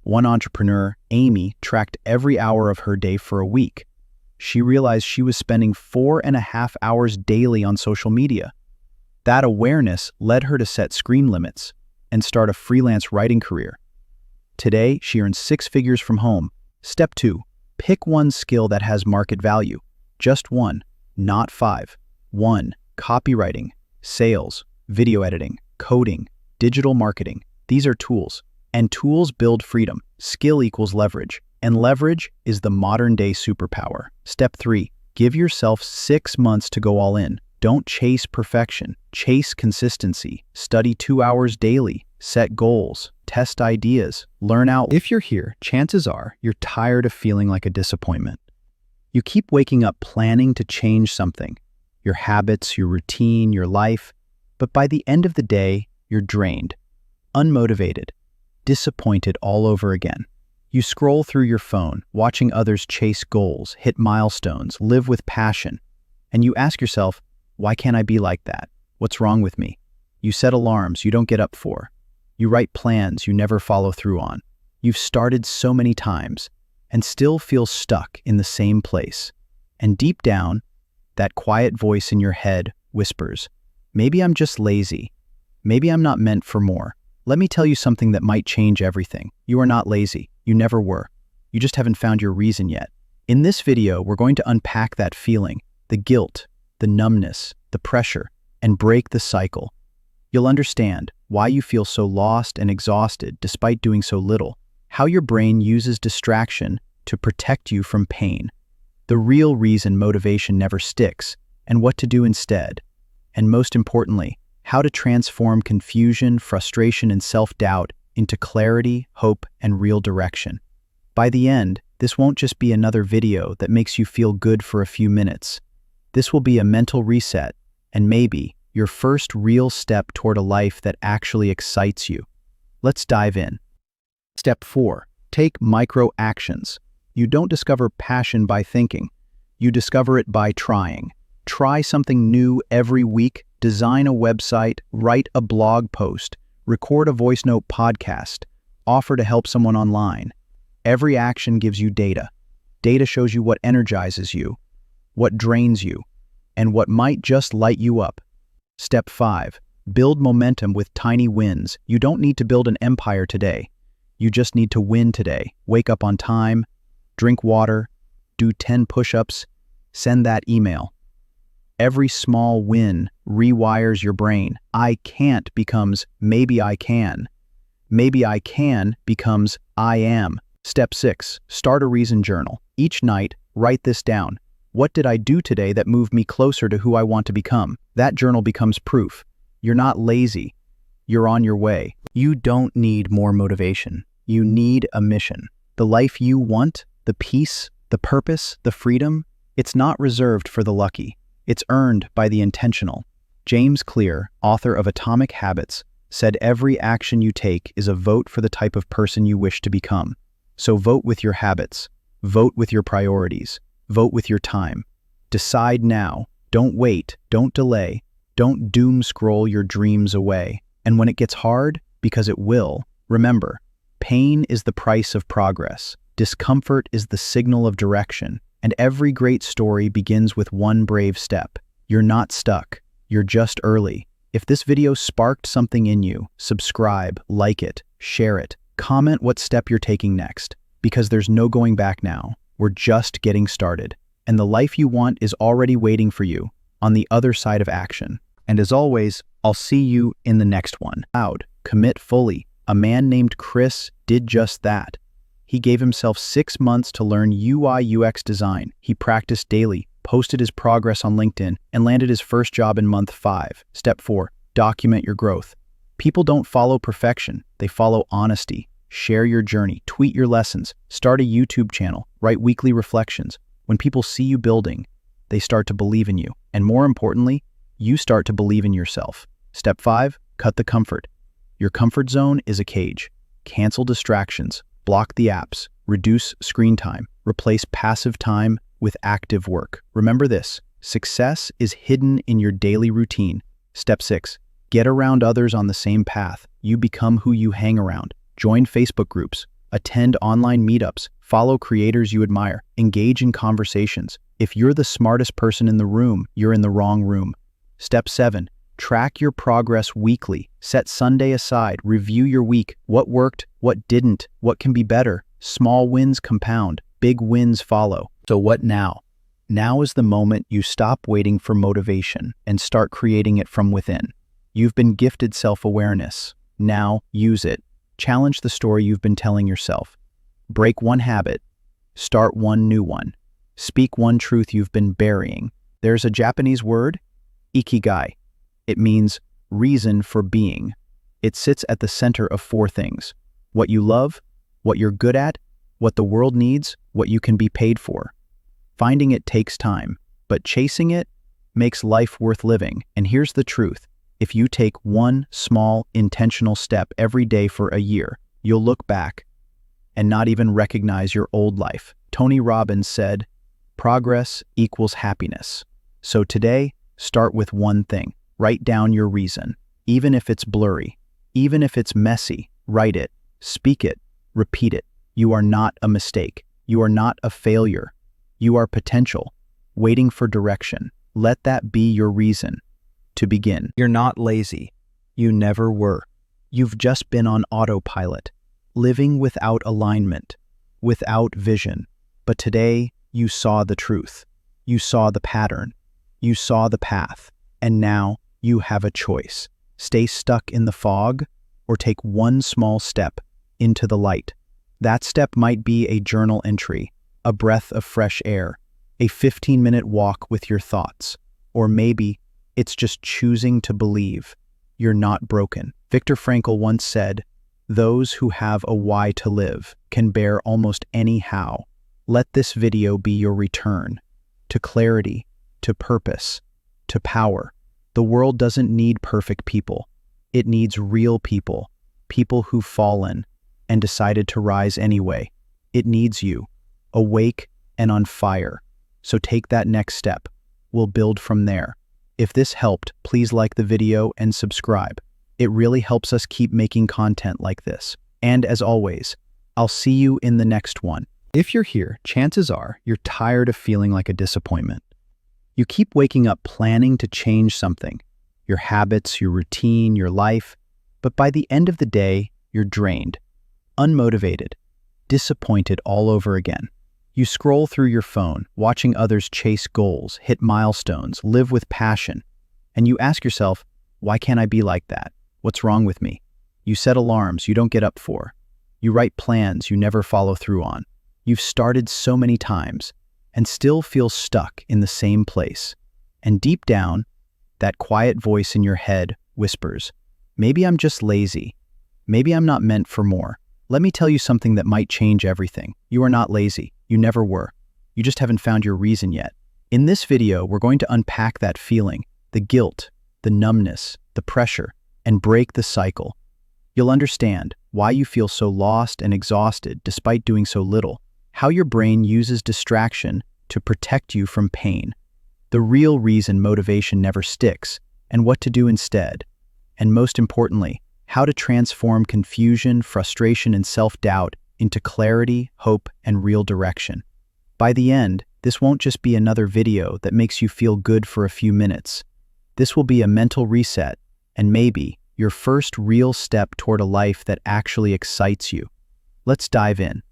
One entrepreneur, Amy, tracked every hour of her day for a week. She realized she was spending 4.5 hours daily on social media. That awareness led her to set screen limits and start a freelance writing career. Today, she earns 6 figures from home. Step 2. Pick one skill that has market value. Just one, not 5. 1. Copywriting, sales, video editing, coding, digital marketing. These are tools. And tools build freedom. Skill equals leverage. And leverage is the modern-day superpower. Step 3. Give yourself 6 months to go all in. Don't chase perfection. Chase consistency. Study 2 hours daily. Set goals. Test ideas. Learn out. If you're here, chances are you're tired of feeling like a disappointment. You keep waking up planning to change something. Your habits, your routine, your life. But by the end of the day, you're drained, unmotivated, disappointed all over again. You scroll through your phone, watching others chase goals, hit milestones, live with passion. And you ask yourself, why can't I be like that? What's wrong with me? You set alarms you don't get up for. You write plans you never follow through on. You've started so many times and still feel stuck in the same place. And deep down, that quiet voice in your head whispers, maybe I'm just lazy. Maybe I'm not meant for more. Let me tell you something that might change everything. You are not lazy. You never were. You just haven't found your reason yet. In this video, we're going to unpack that feeling, the guilt, the numbness, the pressure, and break the cycle. You'll understand why you feel so lost and exhausted despite doing so little, how your brain uses distraction to protect you from pain, the real reason motivation never sticks, and what to do instead, and most importantly, how to transform confusion, frustration, and self-doubt into clarity, hope, and real direction. By the end, this won't just be another video that makes you feel good for a few minutes. This will be a mental reset, and maybe your first real step toward a life that actually excites you. Let's dive in. Step 4. Take micro actions. You don't discover passion by thinking. You discover it by trying. Try something new every week. Design a website, write a blog post, record a voice note podcast, offer to help someone online. Every action gives you data. Data shows you what energizes you, what drains you, and what might just light you up. Step 5. Build momentum with tiny wins. You don't need to build an empire today. You just need to win today. Wake up on time, drink water, do 10 push-ups, send that email. Every small win rewires your brain. I can't becomes maybe I can. Maybe I can becomes I am. Step 6. Start a reason journal. Each night, Write this down. What did I do today that moved me closer to who I want to become? That journal becomes proof. You're not lazy. You're on your way. You don't need more motivation. You need a mission. The life you want, the peace, the purpose, the freedom, it's not reserved for the lucky. It's earned by the intentional. James Clear, author of Atomic Habits, said every action you take is a vote for the type of person you wish to become. So vote with your habits. Vote with your priorities. Vote with your time. Decide now. Don't wait. Don't delay. Don't doom scroll your dreams away. And when it gets hard, because it will, remember, pain is the price of progress. Discomfort is the signal of direction. And every great story begins with one brave step. You're not stuck. You're just early. If this video sparked something in you, subscribe, like it, share it, comment what step you're taking next. Because there's no going back now. We're just getting started. And the life you want is already waiting for you on the other side of action. And as always, I'll see you in the next one. Commit fully. A man named Chris did just that. He gave himself 6 months to learn UI/UX design. He practiced daily, posted his progress on LinkedIn, and landed his first job in month 5. Step 4, document your growth. People don't follow perfection, they follow honesty. Share your journey, tweet your lessons, start a YouTube channel, write weekly reflections. When people see you building, they start to believe in you. And more importantly, you start to believe in yourself. Step 5, cut the comfort. Your comfort zone is a cage. Cancel distractions, block the apps, reduce screen time, replace passive time with active work. Remember this, success is hidden in your daily routine. Step 6, get around others on the same path. You become who you hang around. Join Facebook groups, attend online meetups, follow creators you admire, engage in conversations. If you're the smartest person in the room, you're in the wrong room. Step 7, track your progress weekly. Set Sunday aside, review your week. What worked, what didn't, what can be better. Small wins compound, big wins follow. So what now? Now is the moment you stop waiting for motivation and start creating it from within. You've been gifted self-awareness. Now use it. Challenge the story you've been telling yourself. Break one habit. Start one new one. Speak one truth you've been burying. There's a Japanese word, ikigai. It means reason for being. It sits at the center of 4 things: what you love, what you're good at, what the world needs, what you can be paid for. Finding it takes time, but chasing it makes life worth living. And here's the truth. If you take one small, intentional step every day for a year, you'll look back and not even recognize your old life. Tony Robbins said, progress equals happiness. So today, start with one thing. Write down your reason. Even if it's blurry, even if it's messy, write it, speak it, repeat it. You are not a mistake. You are not a failure. You are potential, waiting for direction. Let that be your reason to begin. You're not lazy. You never were. You've just been on autopilot, living without alignment, without vision. But today, you saw the truth. You saw the pattern. You saw the path. And now, you have a choice. Stay stuck in the fog or take one small step into the light. That step might be a journal entry, a breath of fresh air, a 15-minute walk with your thoughts, or maybe it's just choosing to believe you're not broken. Viktor Frankl once said, "Those who have a why to live can bear almost any how." Let this video be your return to clarity, to purpose, to power. The world doesn't need perfect people. It needs real people, people who've fallen and decided to rise anyway. It needs you, awake and on fire. So take that next step. We'll build from there. If this helped, please like the video and subscribe. It really helps us keep making content like this. And as always, I'll see you in the next one. If you're here, chances are you're tired of feeling like a disappointment. You keep waking up planning to change something, your habits, your routine, your life, but by the end of the day, you're drained, unmotivated, disappointed all over again. You scroll through your phone, watching others chase goals, hit milestones, live with passion, and you ask yourself, why can't I be like that? What's wrong with me? You set alarms you don't get up for. You write plans you never follow through on. You've started so many times, and still feel stuck in the same place. And deep down, that quiet voice in your head whispers, maybe I'm just lazy. Maybe I'm not meant for more. Let me tell you something that might change everything. You are not lazy. You never were. You just haven't found your reason yet. In this video, we're going to unpack that feeling, the guilt, the numbness, the pressure, and break the cycle. You'll understand why you feel so lost and exhausted despite doing so little, how your brain uses distraction to protect you from pain, the real reason motivation never sticks, and what to do instead, and most importantly, how to transform confusion, frustration, and self-doubt into clarity, hope, and real direction. By the end, this won't just be another video that makes you feel good for a few minutes. This will be a mental reset, and maybe your first real step toward a life that actually excites you. Let's dive in.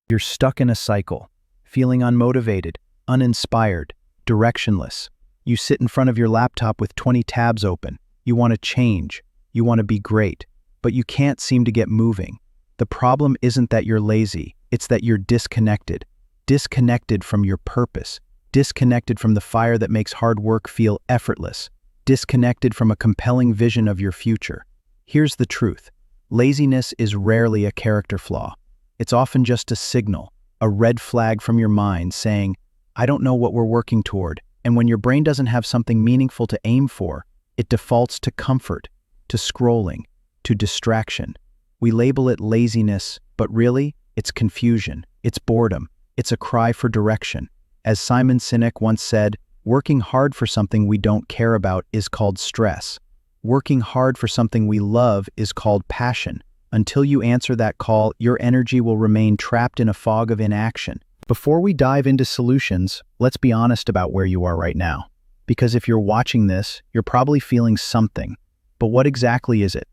You're stuck in a cycle, feeling unmotivated, uninspired, directionless. You sit in front of your laptop with 20 tabs open. You want to change. You want to be great, but you can't seem to get moving. The problem isn't that you're lazy, it's that you're disconnected. Disconnected from your purpose, disconnected from the fire that makes hard work feel effortless, disconnected from a compelling vision of your future. Here's the truth. Laziness is rarely a character flaw. It's often just a signal, a red flag from your mind saying, I don't know what we're working toward. And when your brain doesn't have something meaningful to aim for, it defaults to comfort, to scrolling, to distraction. We label it laziness, but really, it's confusion, it's boredom, it's a cry for direction. As Simon Sinek once said, working hard for something we don't care about is called stress. Working hard for something we love is called passion. Until you answer that call, your energy will remain trapped in a fog of inaction. Before we dive into solutions, let's be honest about where you are right now. Because if you're watching this, you're probably feeling something. But what exactly is it?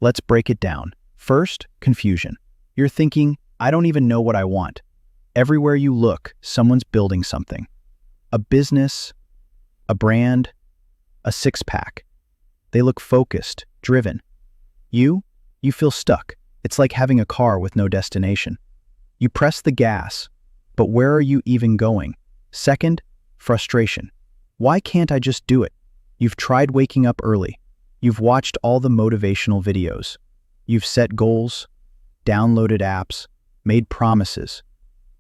Let's break it down. First, confusion. You're thinking, I don't even know what I want. Everywhere you look, someone's building something. A business, a brand, a six-pack. They look focused, driven. You feel stuck. It's like having a car with no destination. You press the gas, but where are you even going? Second, frustration. Why can't I just do it? You've tried waking up early. You've watched all the motivational videos. You've set goals, downloaded apps, made promises.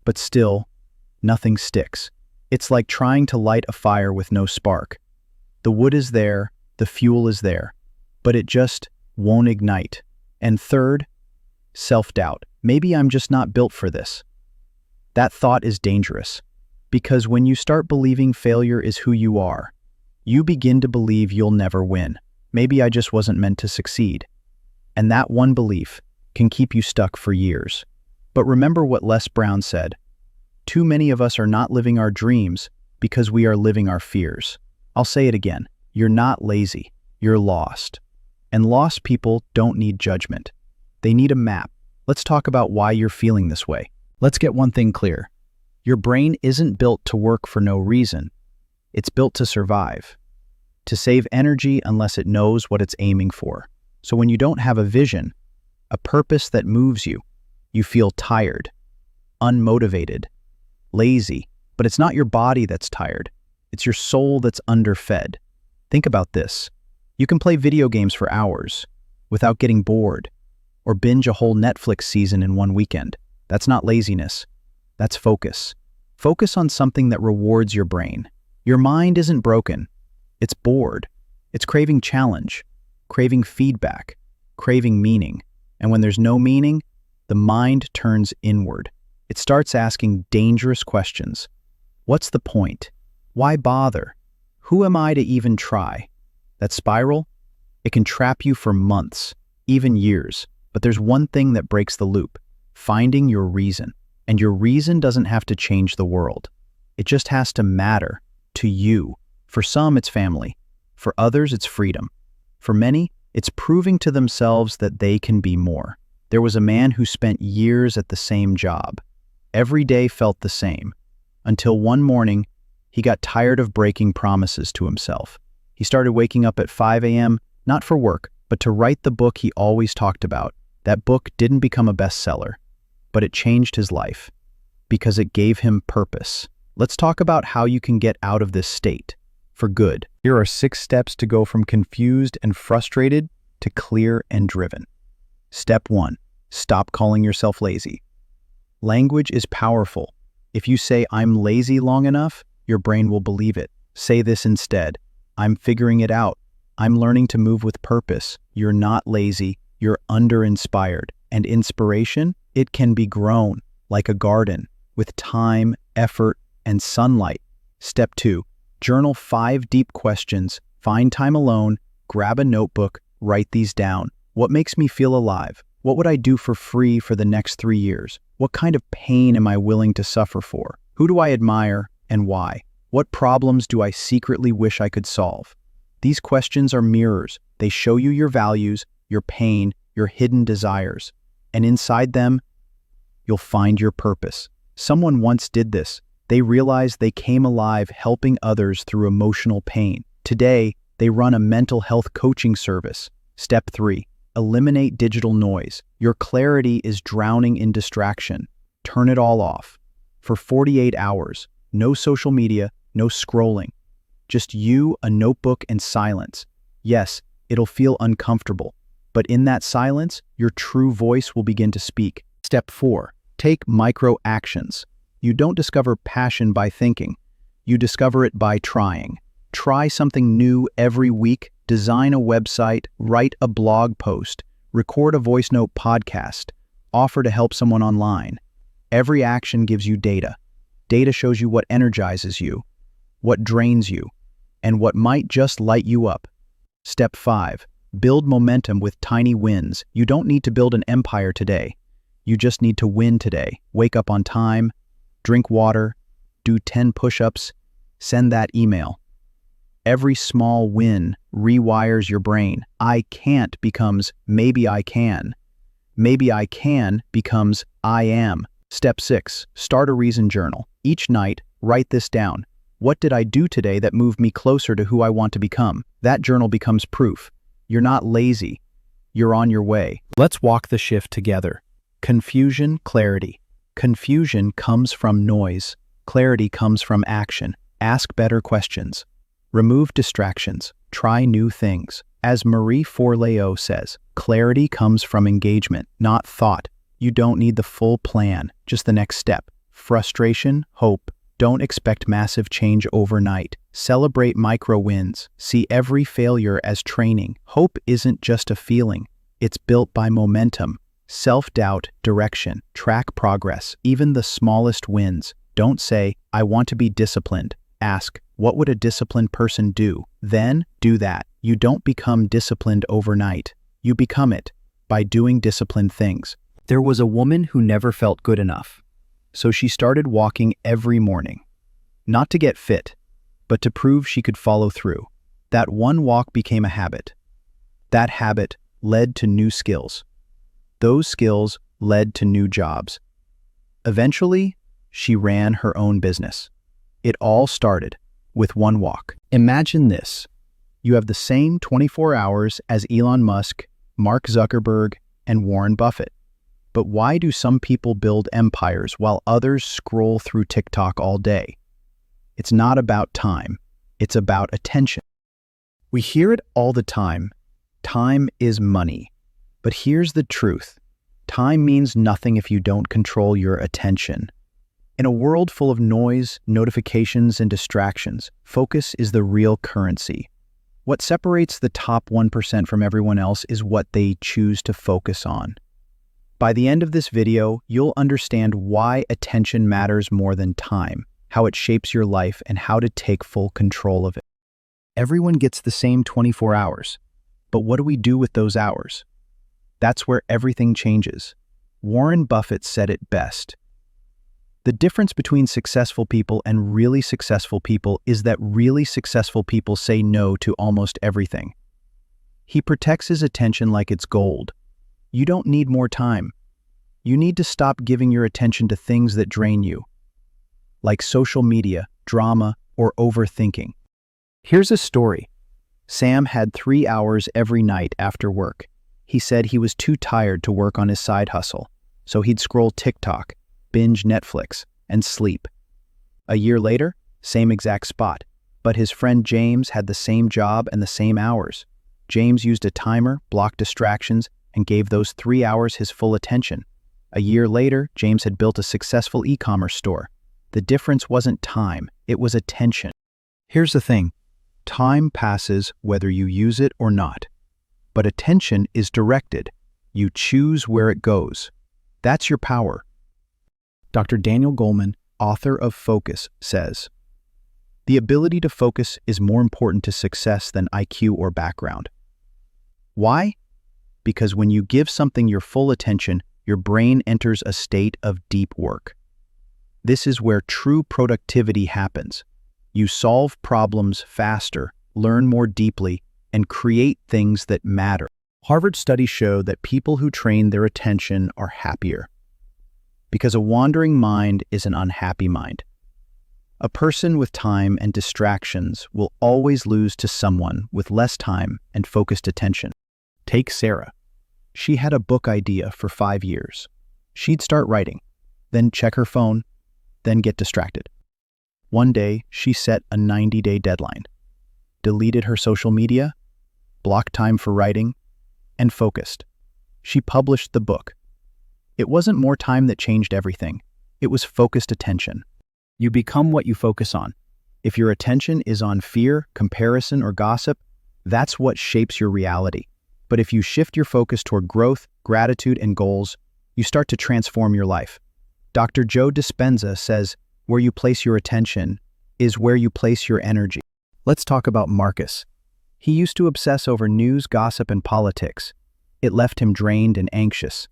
But still, nothing sticks. It's like trying to light a fire with no spark. The wood is there, the fuel is there, but it just won't ignite. And third, self-doubt. Maybe I'm just not built for this. That thought is dangerous, because when you start believing failure is who you are, you begin to believe you'll never win. Maybe I just wasn't meant to succeed. And that one belief can keep you stuck for years. But remember what Les Brown said, too many of us are not living our dreams because we are living our fears. I'll say it again, you're not lazy, you're lost. And lost people don't need judgment. They need a map. Let's talk about why you're feeling this way. Let's get one thing clear. Your brain isn't built to work for no reason. It's built to survive, to save energy unless it knows what it's aiming for. So when you don't have a vision, a purpose that moves you, you feel tired, unmotivated, lazy, but it's not your body that's tired. It's your soul that's underfed. Think about this. You can play video games for hours without getting bored, or binge a whole Netflix season in one weekend. That's not laziness. That's focus. Focus on something that rewards your brain. Your mind isn't broken. It's bored. It's craving challenge, craving feedback, craving meaning. And when there's no meaning, the mind turns inward. It starts asking dangerous questions. What's the point? Why bother? Who am I to even try? That spiral? It can trap you for months, even years. But there's one thing that breaks the loop: finding your reason. And your reason doesn't have to change the world. It just has to matter to you. For some, it's family. For others, it's freedom. For many, it's proving to themselves that they can be more. There was a man who spent years at the same job. Every day felt the same, until one morning, he got tired of breaking promises to himself. He started waking up at 5 a.m., not for work, but to write the book he always talked about. That book didn't become a bestseller, but it changed his life, because it gave him purpose. Let's talk about how you can get out of this state for good. Here are 6 steps to go from confused and frustrated to clear and driven. Step 1. Stop calling yourself lazy. Language is powerful. If you say, "I'm lazy" long enough, your brain will believe it. Say this instead: "I'm figuring it out. I'm learning to move with purpose." You're not lazy, you're under-inspired. And inspiration, it can be grown like a garden with time, effort, and sunlight. Step 2. Journal 5 deep questions. Find time alone, grab a notebook, write these down. What makes me feel alive? What would I do for free for the next 3 years? What kind of pain am I willing to suffer for? Who do I admire and why? What problems do I secretly wish I could solve? These questions are mirrors. They show you your values, your pain, your hidden desires. And inside them, you'll find your purpose. Someone once did this. They realized they came alive helping others through emotional pain. Today, they run a mental health coaching service. Step 3. Eliminate digital noise. Your clarity is drowning in distraction. Turn it all off. For 48 hours, no social media, no scrolling. Just you, a notebook, and silence. Yes, it'll feel uncomfortable, but in that silence, your true voice will begin to speak. Step 4. Take micro actions. You don't discover passion by thinking. You discover it by trying. Try something new every week. Design a website, write a blog post, record a voice note podcast, offer to help someone online. Every action gives you data. Data shows you what energizes you, what drains you, and what might just light you up. Step 5. Build momentum with tiny wins. You don't need to build an empire today. You just need to win today. Wake up on time, drink water, do 10 push-ups, send that email. Every small win rewires your brain. I can't becomes maybe I can. Maybe I can becomes I am. Step 6. Start a reason journal. Each night, write this down. What did I do today that moved me closer to who I want to become? That journal becomes proof. You're not lazy. You're on your way. Let's walk the shift together. Confusion, clarity. Confusion comes from noise. Clarity comes from action. Ask better questions. Remove distractions. Try new things. As Marie Forleo says, clarity comes from engagement, not thought. You don't need the full plan, just the next step. Frustration, hope. Don't expect massive change overnight. Celebrate micro wins. See every failure as training. Hope isn't just a feeling. It's built by momentum. Self-doubt, direction. Track progress, even the smallest wins. Don't say, "I want to be disciplined." Ask, "What would a disciplined person do?" Then, do that. You don't become disciplined overnight. You become it by doing disciplined things. There was a woman who never felt good enough. So she started walking every morning. Not to get fit, but to prove she could follow through. That one walk became a habit. That habit led to new skills. Those skills led to new jobs. Eventually, she ran her own business. It all started with one walk. Imagine this. You have the same 24 hours as Elon Musk, Mark Zuckerberg, and Warren Buffett. But why do some people build empires while others scroll through TikTok all day? It's not about time. It's about attention. We hear it all the time. Time is money. But here's the truth. Time means nothing if you don't control your attention. In a world full of noise, notifications, and distractions, focus is the real currency. What separates the top 1% from everyone else is what they choose to focus on. By the end of this video, you'll understand why attention matters more than time, how it shapes your life, and how to take full control of it. Everyone gets the same 24 hours, but what do we do with those hours? That's where everything changes. Warren Buffett said it best. The difference between successful people and really successful people is that really successful people say no to almost everything. He protects his attention like it's gold. You don't need more time. You need to stop giving your attention to things that drain you, like social media, drama, or overthinking. Here's a story. Sam had 3 hours every night after work. He said he was too tired to work on his side hustle, so he'd scroll TikTok, binge Netflix, and sleep. A year later, same exact spot. But his friend James had the same job and the same hours. James used a timer, blocked distractions, and gave those 3 hours his full attention. A year later, James had built a successful e-commerce store. The difference wasn't time, it was attention. Here's the thing. Time passes whether you use it or not. But attention is directed. You choose where it goes. That's your power. Dr. Daniel Goleman, author of Focus, says, "The ability to focus is more important to success than IQ or background." Why? Because when you give something your full attention, your brain enters a state of deep work. This is where true productivity happens. You solve problems faster, learn more deeply, and create things that matter. Harvard studies show that people who train their attention are happier. Because a wandering mind is an unhappy mind. A person with time and distractions will always lose to someone with less time and focused attention. Take Sarah. She had a book idea for 5 years. She'd start writing, then check her phone, then get distracted. One day, she set a 90-day deadline, deleted her social media, blocked time for writing, and focused. She published the book. It wasn't more time that changed everything. It was focused attention. You become what you focus on. If your attention is on fear, comparison, or gossip, that's what shapes your reality. But if you shift your focus toward growth, gratitude, and goals, you start to transform your life. Dr. Joe Dispenza says, "Where you place your attention is where you place your energy." Let's talk about Marcus. He used to obsess over news, gossip, and politics. It left him drained and anxious.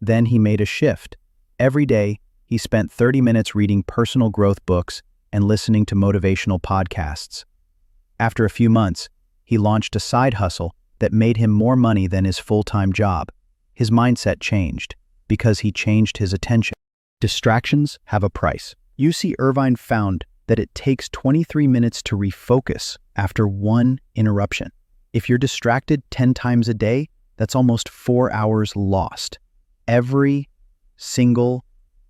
Then he made a shift. Every day, he spent 30 minutes reading personal growth books and listening to motivational podcasts. After a few months, he launched a side hustle that made him more money than his full-time job. His mindset changed because he changed his attention. Distractions have a price. UC Irvine found that it takes 23 minutes to refocus after one interruption. If you're distracted 10 times a day, that's almost 4 hours lost. Every single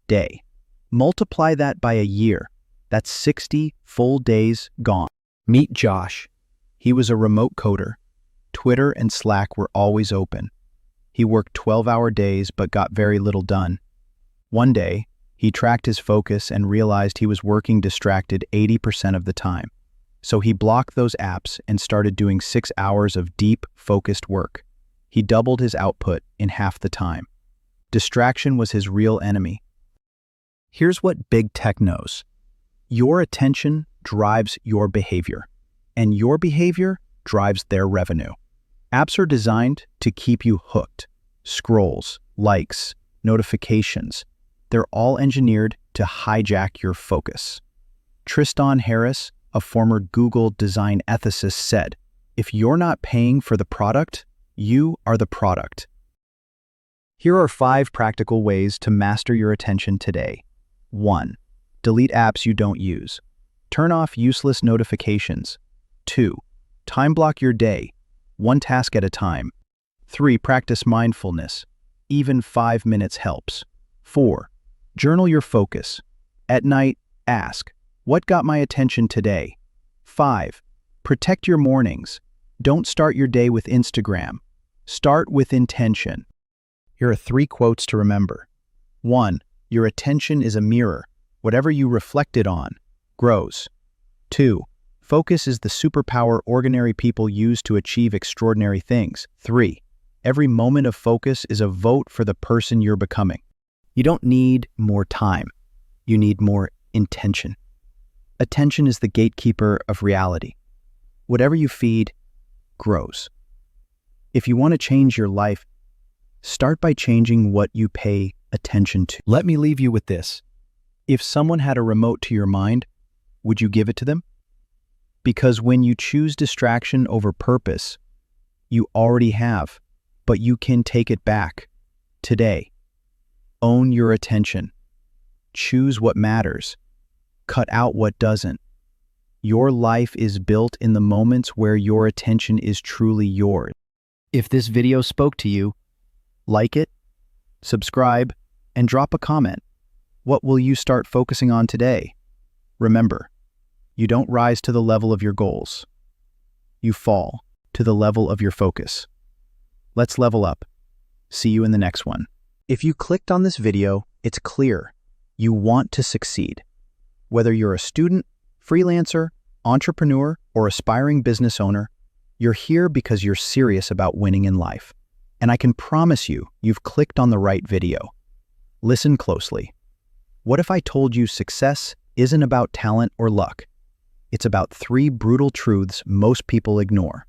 day. Multiply that by a year. That's 60 full days gone. Meet Josh. He was a remote coder. Twitter and Slack were always open. He worked 12-hour days but got very little done. One day, he tracked his focus and realized he was working distracted 80% of the time. So he blocked those apps and started doing 6 hours of deep, focused work. He doubled his output in half the time. Distraction was his real enemy. Here's what big tech knows. Your attention drives your behavior, and your behavior drives their revenue. Apps are designed to keep you hooked. Scrolls, likes, notifications, they're all engineered to hijack your focus. Tristan Harris, a former Google design ethicist, said, "If you're not paying for the product, you are the product." Here are 5 practical ways to master your attention today. 1. Delete apps you don't use. Turn off useless notifications. 2. Time block your day, one task at a time. 3. Practice mindfulness. Even 5 minutes helps. 4. Journal your focus. At night, ask, "What got my attention today?" 5. Protect your mornings. Don't start your day with Instagram. Start with intention. Here are 3 quotes to remember. 1. Your attention is a mirror. Whatever you reflect it on grows. 2. Focus is the superpower ordinary people use to achieve extraordinary things. 3. Every moment of focus is a vote for the person you're becoming. You don't need more time. You need more intention. Attention is the gatekeeper of reality. Whatever you feed grows. If you want to change your life, start by changing what you pay attention to. Let me leave you with this. If someone had a remote to your mind, would you give it to them? Because when you choose distraction over purpose, you already have, but you can take it back today. Own your attention. Choose what matters. Cut out what doesn't. Your life is built in the moments where your attention is truly yours. If this video spoke to you, like it, subscribe, and drop a comment. What will you start focusing on today? Remember, you don't rise to the level of your goals. You fall to the level of your focus. Let's level up. See you in the next one. If you clicked on this video, it's clear you want to succeed. Whether you're a student, freelancer, entrepreneur, or aspiring business owner, you're here because you're serious about winning in life. And I can promise you, you've clicked on the right video. Listen closely. What if I told you success isn't about talent or luck? It's about 3 brutal truths most people ignore.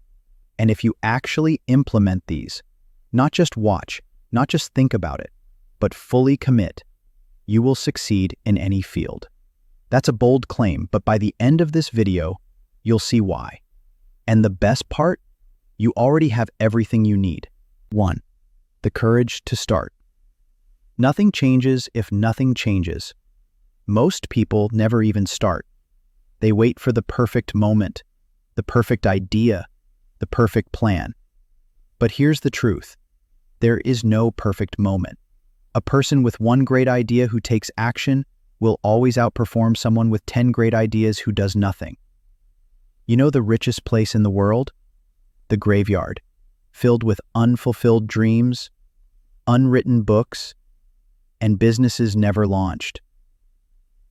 And if you actually implement these, not just watch, not just think about it, but fully commit, you will succeed in any field. That's a bold claim, but by the end of this video, you'll see why. And the best part, you already have everything you need. 1. The courage to start. Nothing changes if nothing changes. Most people never even start. They wait for the perfect moment, the perfect idea, the perfect plan. But here's the truth. There is no perfect moment. A person with one great idea who takes action will always outperform someone with 10 great ideas who does nothing. You know the richest place in the world? The graveyard, filled with unfulfilled dreams, unwritten books, and businesses never launched.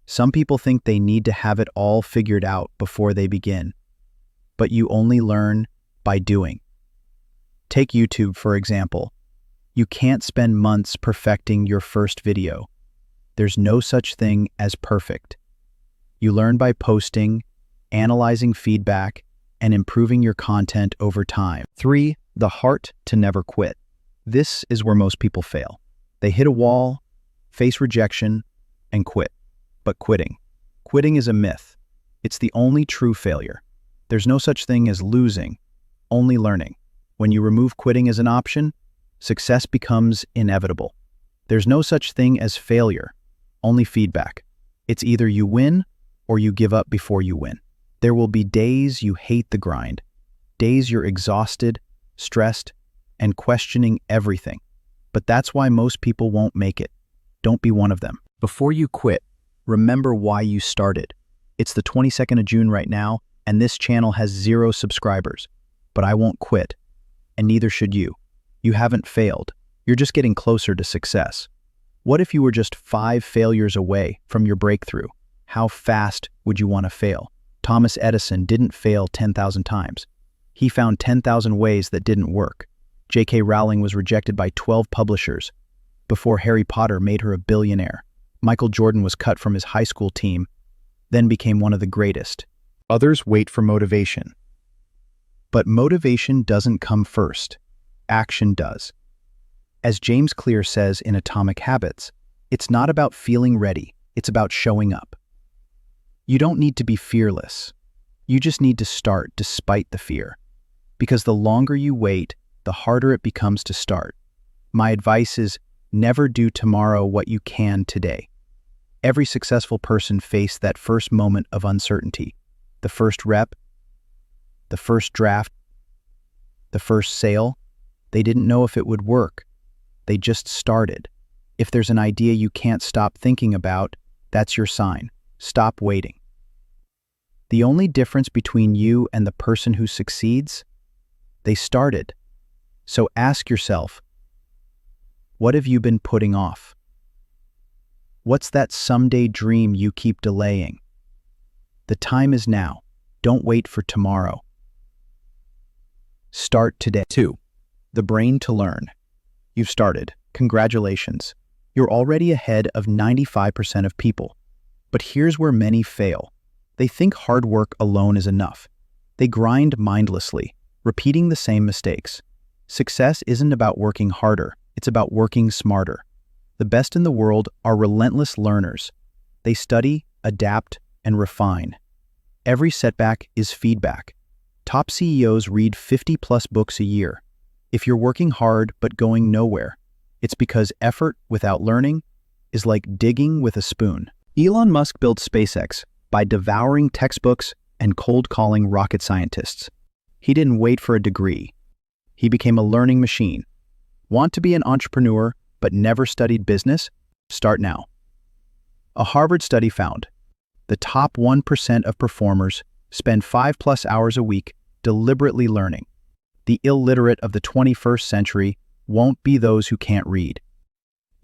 Some people think they need to have it all figured out before they begin, but you only learn by doing. Take YouTube, for example. You can't spend months perfecting your first video. There's no such thing as perfect. You learn by posting, analyzing feedback, and improving your content over time. 3. The heart to never quit. This is where most people fail. They hit a wall, face rejection, and quit. But quitting is a myth. It's the only true failure. There's no such thing as losing, only learning. When you remove quitting as an option, success becomes inevitable. There's no such thing as failure, only feedback. It's either you win or you give up before you win. There will be days you hate the grind, days you're exhausted, stressed, and questioning everything. But that's why most people won't make it. Don't be one of them. Before you quit, remember why you started. It's the 22nd of June right now, and this channel has 0 subscribers. But I won't quit, and neither should you. You haven't failed. You're just getting closer to success. What if you were just 5 failures away from your breakthrough? How fast would you want to fail? Thomas Edison didn't fail 10,000 times. He found 10,000 ways that didn't work. J.K. Rowling was rejected by 12 publishers before Harry Potter made her a billionaire. Michael Jordan was cut from his high school team, then became one of the greatest. Others wait for motivation. But motivation doesn't come first. Action does. As James Clear says in Atomic Habits, it's not about feeling ready, it's about showing up. You don't need to be fearless. You just need to start despite the fear. Because the longer you wait, the harder it becomes to start. My advice is never do tomorrow what you can today. Every successful person faced that first moment of uncertainty. The first rep, the first draft, the first sale. They didn't know if it would work. They just started. If there's an idea you can't stop thinking about, that's your sign. Stop waiting. The only difference between you and the person who succeeds? They started. So ask yourself, what have you been putting off? What's that someday dream you keep delaying? The time is now. Don't wait for tomorrow. Start today. 2. The brain to learn. You've started. Congratulations. You're already ahead of 95% of people. But here's where many fail. They think hard work alone is enough. They grind mindlessly, repeating the same mistakes. Success isn't about working harder, it's about working smarter. The best in the world are relentless learners. They study, adapt, and refine. Every setback is feedback. Top CEOs read 50+ books a year. If you're working hard but going nowhere, it's because effort without learning is like digging with a spoon. Elon Musk built SpaceX by devouring textbooks and cold calling rocket scientists. He didn't wait for a degree. He became a learning machine. Want to be an entrepreneur but never studied business? Start now. A Harvard study found The top 1% of performers spend 5+ hours a week deliberately learning. The illiterate of the 21st century won't be those who can't read.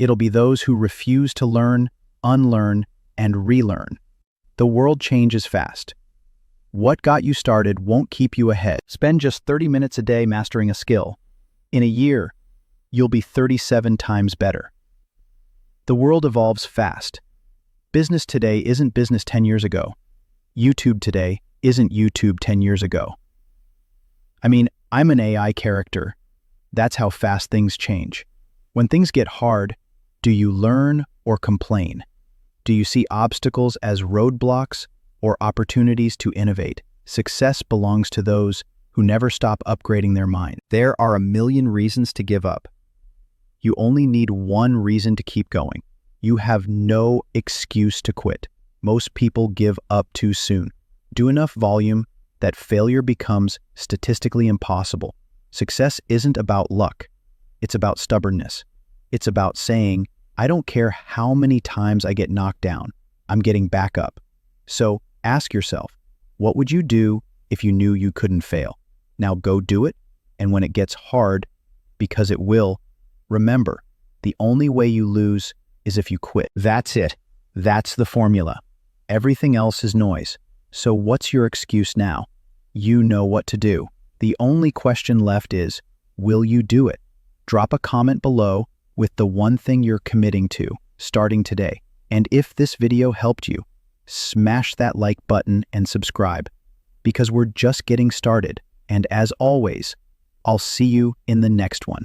It'll be those who refuse to learn, unlearn, and relearn. The world changes fast. What got you started won't keep you ahead. Spend just 30 minutes a day mastering a skill. In a year, you'll be 37 times better. The world evolves fast. Business today isn't business 10 years ago. YouTube today isn't YouTube 10 years ago. I mean, I'm an AI character. That's how fast things change. When things get hard, do you learn or complain? Do you see obstacles as roadblocks or opportunities to innovate? Success belongs to those who never stop upgrading their mind. There are a million reasons to give up. You only need one reason to keep going. You have no excuse to quit. Most people give up too soon. Do enough volume that failure becomes statistically impossible. Success isn't about luck. It's about stubbornness. It's about saying, I don't care how many times I get knocked down, I'm getting back up. So ask yourself, what would you do if you knew you couldn't fail? Now go do it, and when it gets hard, because it will, remember, the only way you lose is if you quit. That's it. That's the formula. Everything else is noise. So what's your excuse now? You know what to do. The only question left is, will you do it? Drop a comment below with the one thing you're committing to, starting today. And if this video helped you, smash that like button and subscribe, because we're just getting started. And as always, I'll see you in the next one.